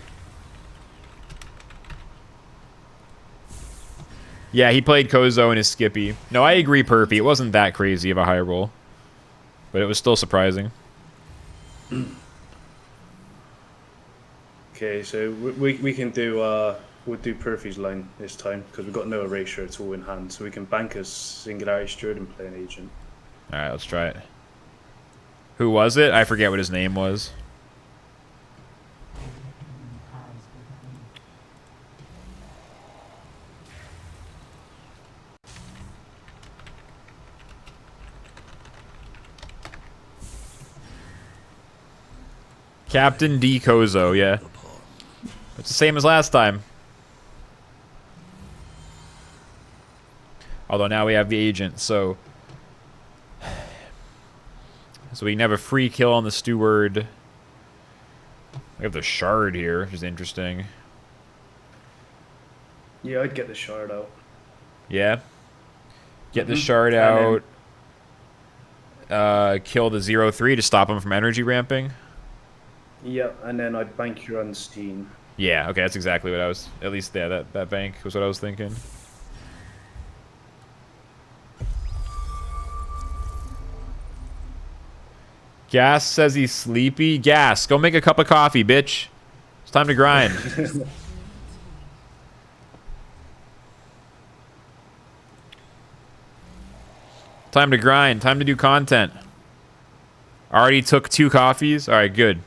Yeah, he played Kozo in his Skippy. No, I agree, Perfy. It wasn't that crazy of a high roll. But it was still surprising. Okay, so we can do we'll do Perfy's line this time because we've got no erasure at all in hand, so we can bank a Singularity Steward and play an agent. All right, let's try it. Who was it? I forget what his name was. Captain D. Kozo, yeah. It's the same as last time. Although now we have the agent, so we can have a free kill on the Steward. We have the Shard here, which is interesting. Yeah, I'd get the Shard out. Yeah. Get the Shard out. Kill the 0/3 to stop him from energy ramping. Yeah, and then I'd bank your Unstein. Yeah, okay, that's exactly what I was... At least, yeah, that bank was what I was thinking. Gas says he's sleepy. Gas, go make a cup of coffee, bitch. It's time to grind. Time to grind. Time to do content. Already took 2 coffees? Alright, good.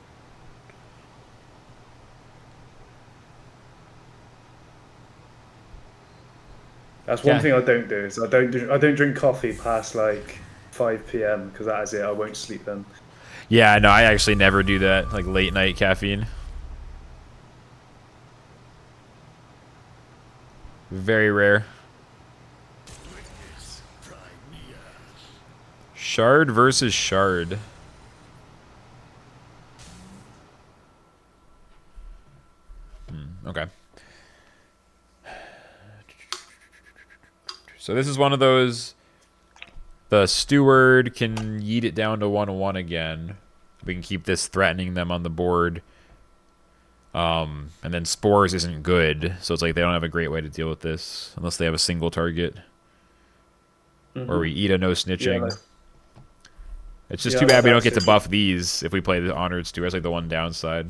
That's one thing I don't do. Is I don't drink coffee past like 5 p.m. because that is it. I won't sleep then. Yeah, no, I actually never do that. Like late night caffeine. Very rare. Shard versus Shard. Okay. So this is one of those... The Steward can yeet it down to 1/1 again. We can keep this threatening them on the board. And then Spores isn't good, so it's like they don't have a great way to deal with this. Unless they have a single target. Or we eat a no snitching. Yeah, it's just too bad we don't get to buff these if we play the Honored Steward. It's like the one downside.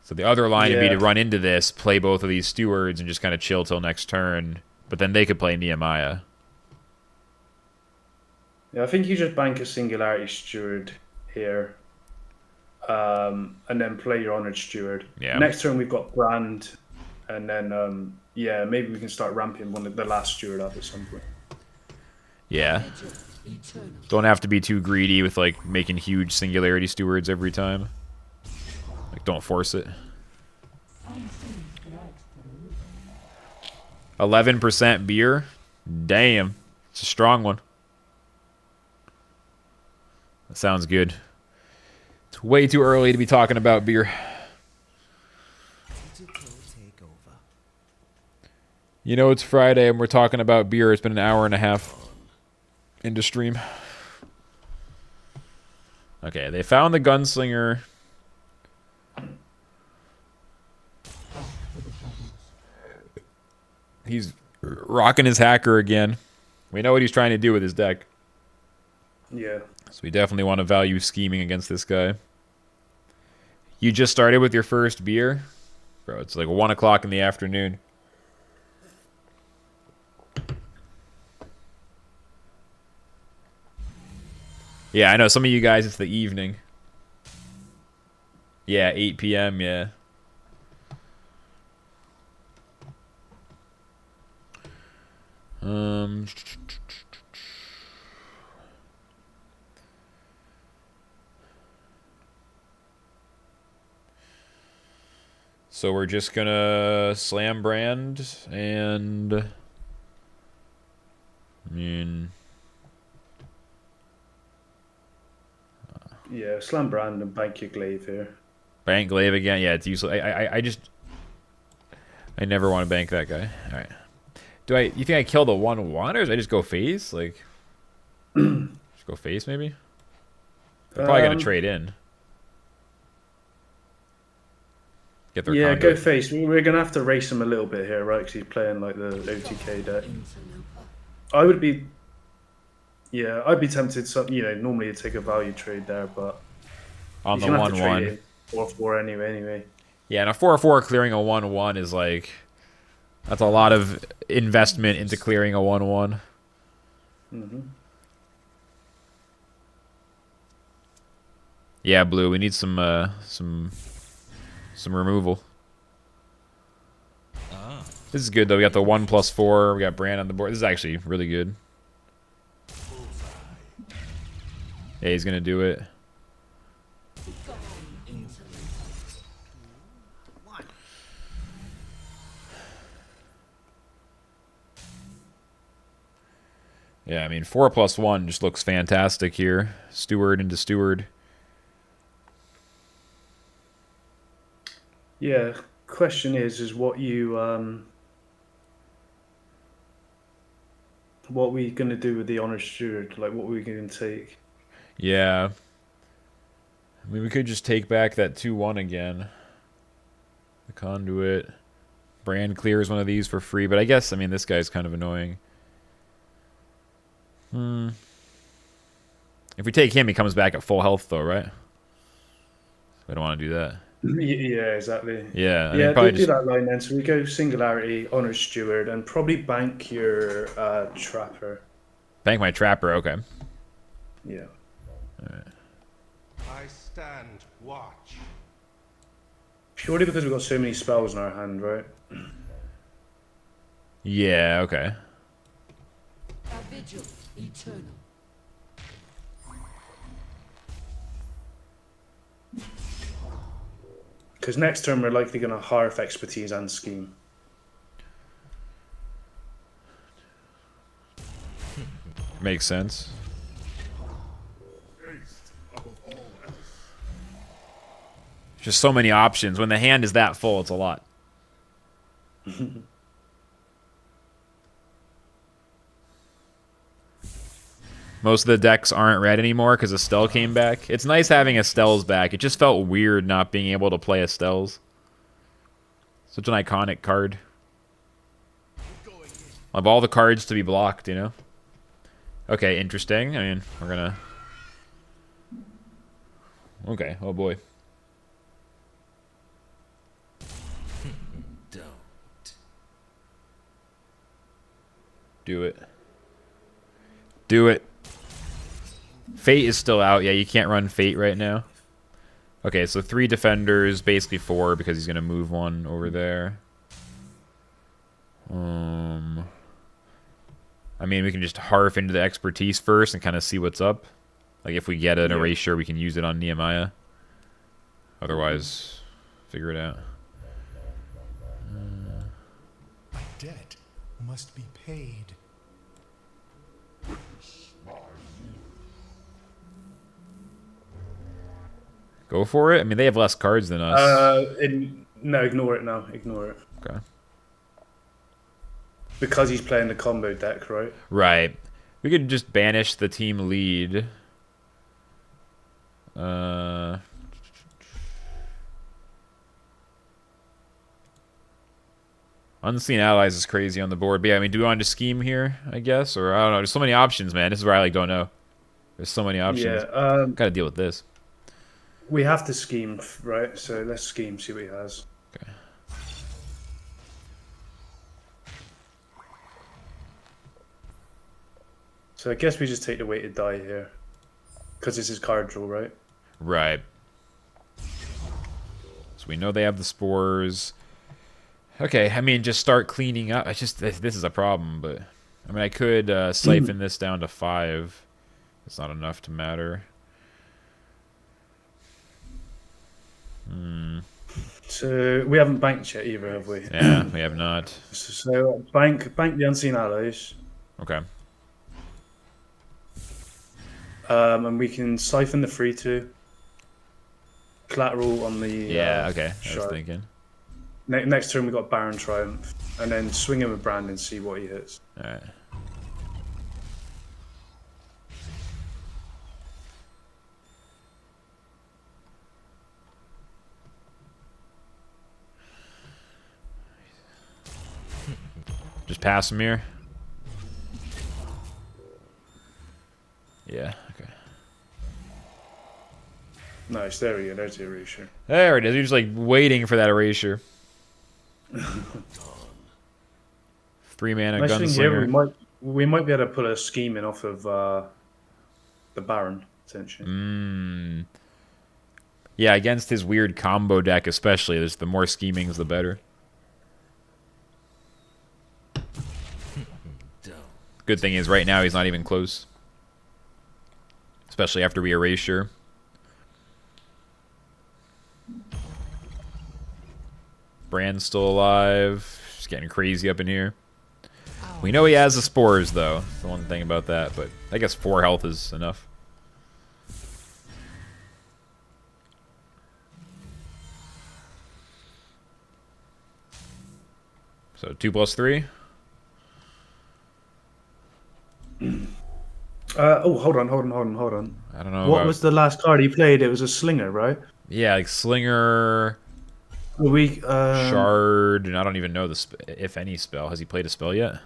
So the other line would be to run into this, play both of these Stewards, and just kind of chill till next turn. But then they could play Nehemiah. Yeah, I think you just bank a Singularity Steward here. And then play your Honored Steward. Yeah. Next turn we've got Brand. And then, yeah, maybe we can start ramping one of the last Steward up at some point. Yeah. Don't have to be too greedy with like making huge singularity stewards every time. Like don't force it. 11% beer? Damn. It's a strong one. That sounds good. It's way too early to be talking about beer. You know it's Friday and we're talking about beer. It's been an hour and a half into stream. Okay, they found the gunslinger. He's rocking his hacker again. We know what he's trying to do with his deck. Yeah. So we definitely want to value scheming against this guy. You just started with your first beer? Bro, it's like 1 o'clock in the afternoon. Yeah, I know. Some of you guys, it's the evening. Yeah, 8 p.m., yeah. So we're just gonna slam brand and I mean Yeah, slam brand and bank your glaive here. bank glaive again. Yeah, it's useless. I never want to bank that guy. All right. You think I kill the 1/1 or should I just go face? Like just go face maybe? They're probably gonna trade in. Get their Yeah, conduit. go face. We're gonna have to race him a little bit here, right? Because he's playing like the OTK deck. I would be, yeah, I'd be tempted. Normally you take a value trade there, but On he's the gonna have to 1/1. trade in 4/4 anyway. Yeah, and a 4/4 clearing a 1/1 is like that's a lot of investment into clearing a 1/1. Yeah, blue. We need some removal. This is good though. We got the 1+4. We got Brand on the board. This is actually really good. Yeah, he's gonna do it. Yeah, I mean 4+1 just looks fantastic here. Steward into Steward. Yeah. Question is what what we gonna do with the Honor Steward? Like, what we gonna take? Yeah. I mean, we could just take back that 2/1 again. The Conduit. Brand clears one of these for free, but I guess, I mean, this guy's kind of annoying. If we take him, he comes back at full health, though, right? I don't want to do that. Yeah, exactly. Yeah, I Yeah, mean, probably do just that line then. So we go Singularity, Honor Steward, and probably bank your Trapper. bank my Trapper. Okay. Yeah. I stand watch. Purely because we've got so many spells in our hand, right? Yeah. Okay. A vigil eternal. Because next turn we're likely going to Hearth, Expertise, and Scheme. Makes sense. Just so many options. When the hand is that full, it's a lot. Most of the decks aren't red anymore because Estelle came back. It's nice having Estelle's back. It just felt weird not being able to play Estelle's. Such an iconic card. Of all the cards to be blocked, you know? Okay, interesting. I mean, we're gonna... Okay, oh boy. Do it. Do it. Fate is still out. Yeah, you can't run Fate right now. Okay, so 3 defenders, basically 4 because he's gonna move one over there. I mean, we can just harf into the expertise first and kind of see what's up. Like, if we get an erasure, we can use it on Nehemiah. Otherwise, figure it out. My debt must be paid. Go for it. I mean, they have less cards than us. No, ignore it now. Ignore it. Okay. Because he's playing the combo deck, right? Right. We could just banish the team lead. Unseen Allies is crazy on the board. But yeah, I mean, do we want to scheme here, I guess? Or, I don't know. There's so many options, man. This is where I, like, don't know. There's so many options. Yeah. Gotta deal with this. We have to scheme, right? So let's scheme, see what he has. Okay. So I guess we just take the weighted die here. Because this is card draw, right? Right. So we know they have the spores. Okay, I mean, just start cleaning up. It's just, this is a problem, but... I mean, I could siphon this down to 5. It's not enough to matter. So we haven't banked yet either, have we? Yeah, we have not. So bank the Unseen Allies. Okay. And we can siphon the 3/2. Collateral on the Yeah, okay. I was sharp. thinking. Next turn we got Baron Triumph. And then swing him with Brandon, see what he hits. Alright. Just pass him here. Yeah, okay. Nice, there we go, there's the erasure. There it is. You're just like waiting for that erasure. 3 mana Nice thing here, gunslinger. we might be able to pull a scheme in off of the Baron, essentially. Yeah, against his weird combo deck especially, there's the more schemings the better. Good thing is right now he's not even close. Especially after we erasure. Brand's still alive. Just getting crazy up in here. We know he has the spores, though. That's the one thing about that, but I guess 4 health is enough. So 2 + 3. Hold on. I don't know. What was the last card he played? It was a Slinger, right? Yeah, like Slinger, Shard, and I don't even know if any spell. Has he played a spell yet?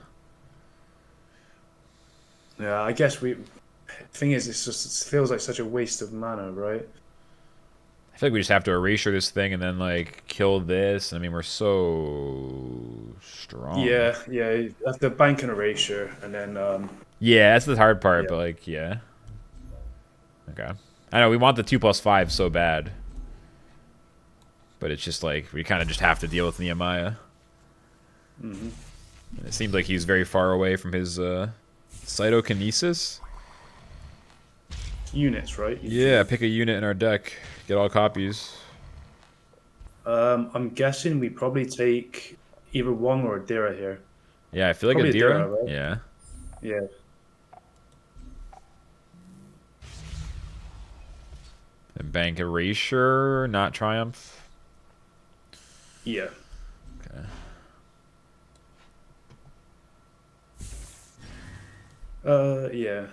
Yeah, I guess we. Thing is, it feels like such a waste of mana, right? I feel like we just have to erasure this thing and then like kill this. I mean, we're so strong. Yeah. You have to bank an erasure and then. Yeah, that's the hard part, Yeah. but like, yeah. Okay. I know we want the 2 + 5 so bad, but it's just like we kind of just have to deal with Nehemiah. It seems like he's very far away from his cytokinesis. Units, right? Yeah, pick a unit in our deck. Get all copies. I'm guessing we probably take either Wong or Adira here. Yeah, I feel like Probably Adira. Adira, right? Yeah. Yeah. And bank erasure, not triumph. Yeah. Okay. Yeah.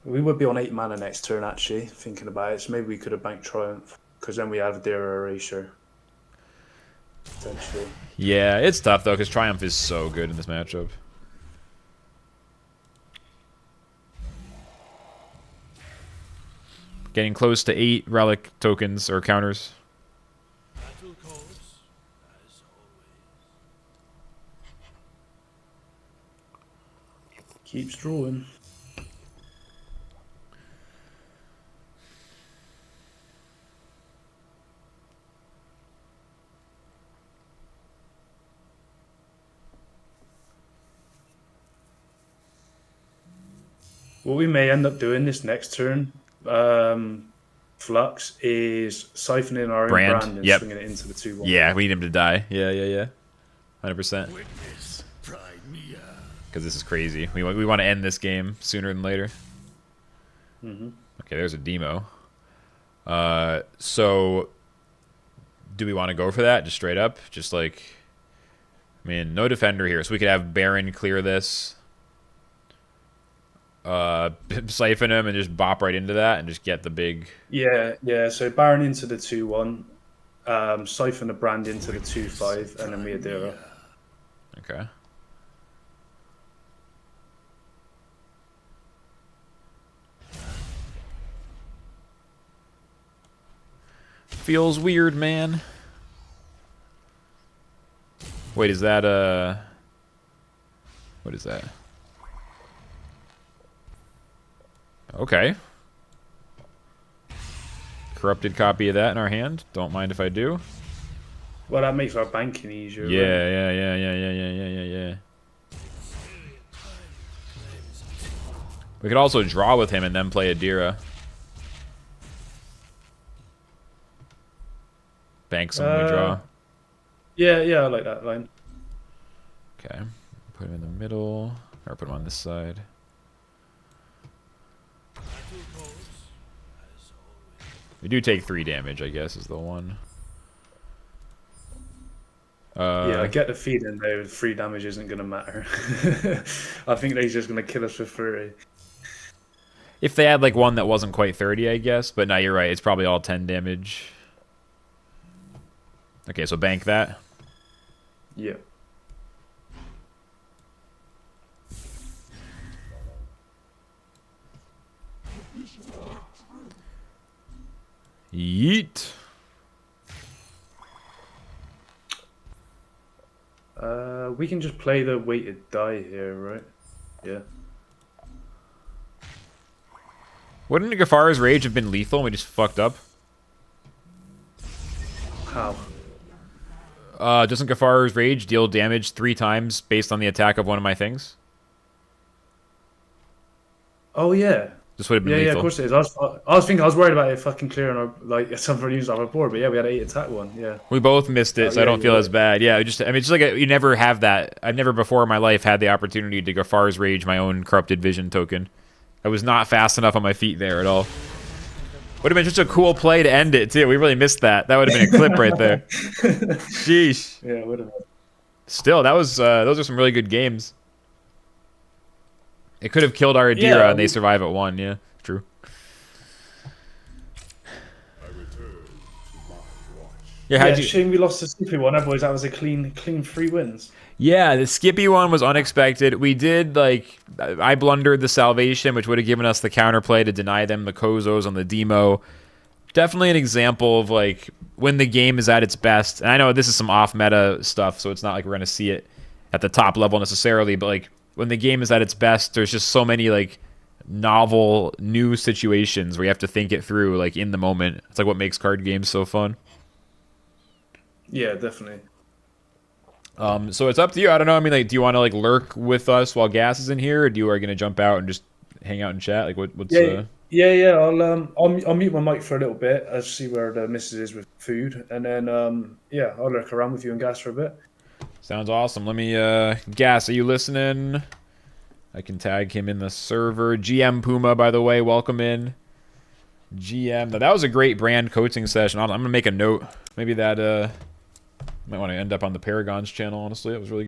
We would be on 8 mana next turn, actually, thinking about it. So maybe we could have banked Triumph, because then we have Adira Erasure. Potentially. Yeah, it's tough though because triumph is so good in this matchup. Getting close to 8 relic tokens or counters. Battle calls, as always. Keeps drawing. What we may end up doing this next turn, Flux, is siphoning our own Brand, brand and yep. swinging it into the 2-1. Yeah, we need him to die. Yeah. 100%. Witness, pride me. Because this is crazy. We want to end this game sooner than later. Mm-hmm. Okay, there's a demo. So, do we want to go for that? Just straight up? Just like... I mean, no defender here. So we could have Baron clear this. Siphon him and just bop right into that and just get the big... Yeah. So Baron into the 2-1, siphon a brand into the 2-5, and then we Adira. Okay. Feels weird, man. Wait, is that what is that? Okay. Corrupted copy of that in our hand. Don't mind if I do. Well, that makes our banking easier. Right? Yeah. We could also draw with him and then play Adira. Bank some when we draw. Yeah, I like that line. Okay. Put him in the middle. Or put him on this side. We do take 3 damage, I guess, is the one. Yeah, I get the feeling though 3 damage isn't going to matter. I think they're just going to kill us for 30. If they had like one that wasn't quite 30, I guess. But no, you're right. It's probably all 10 damage. Okay, so bank that. Yeah. Yeet. We can just play the weighted die here, right? Yeah. Wouldn't Gafara's Rage have been lethal and we just fucked up? How? Doesn't Gafara's Rage deal damage 3 times based on the attack of one of my things? Oh yeah. This would have been Yeah, lethal. of course it is. I was thinking I was worried about it fucking clearing our like some units off our board, but yeah, we had 8 attack one. Yeah. We both missed it, so I don't feel as bad. Yeah, it's just like you never have that. I've never before in my life had the opportunity to Gafar's Rage my own Corrupted Vision token. I was not fast enough on my feet there at all. Would have been such a cool play to end it too. We really missed that. That would have been a clip right there. Sheesh. Yeah, would have. Still, that was those are some really good games. It could have killed our Adira and they survive at 1. Yeah, true. Yeah, shame we lost the Skippy one. Otherwise, that was a clean 3 wins. Yeah, the Skippy one was unexpected. We did, like, I blundered the Salvation, which would have given us the counterplay to deny them the Kozos on the demo. Definitely an example of, like, when the game is at its best. And I know this is some off-meta stuff, so it's not like we're going to see it at the top level necessarily, but, like, when the game is at its best, there's just so many, like, novel, new situations where you have to think it through, like, in the moment. It's like what makes card games so fun. Yeah, definitely. So it's up to you. I don't know. I mean, like, do you want to like lurk with us while Gas is in here, or do you are going to jump out and just hang out and chat? Like, what's? Yeah. I'll mute my mic for a little bit. I'll see where the missus is with food, and then I'll lurk around with you and Gas for a bit. Sounds awesome. Let me Gas. Are you listening? I can tag him in the server. GM Puma, by the way, welcome in. GM. That was a great brand coaching session. I'm gonna make a note. Maybe that might want to end up on the Paragons channel. Honestly, it was really good.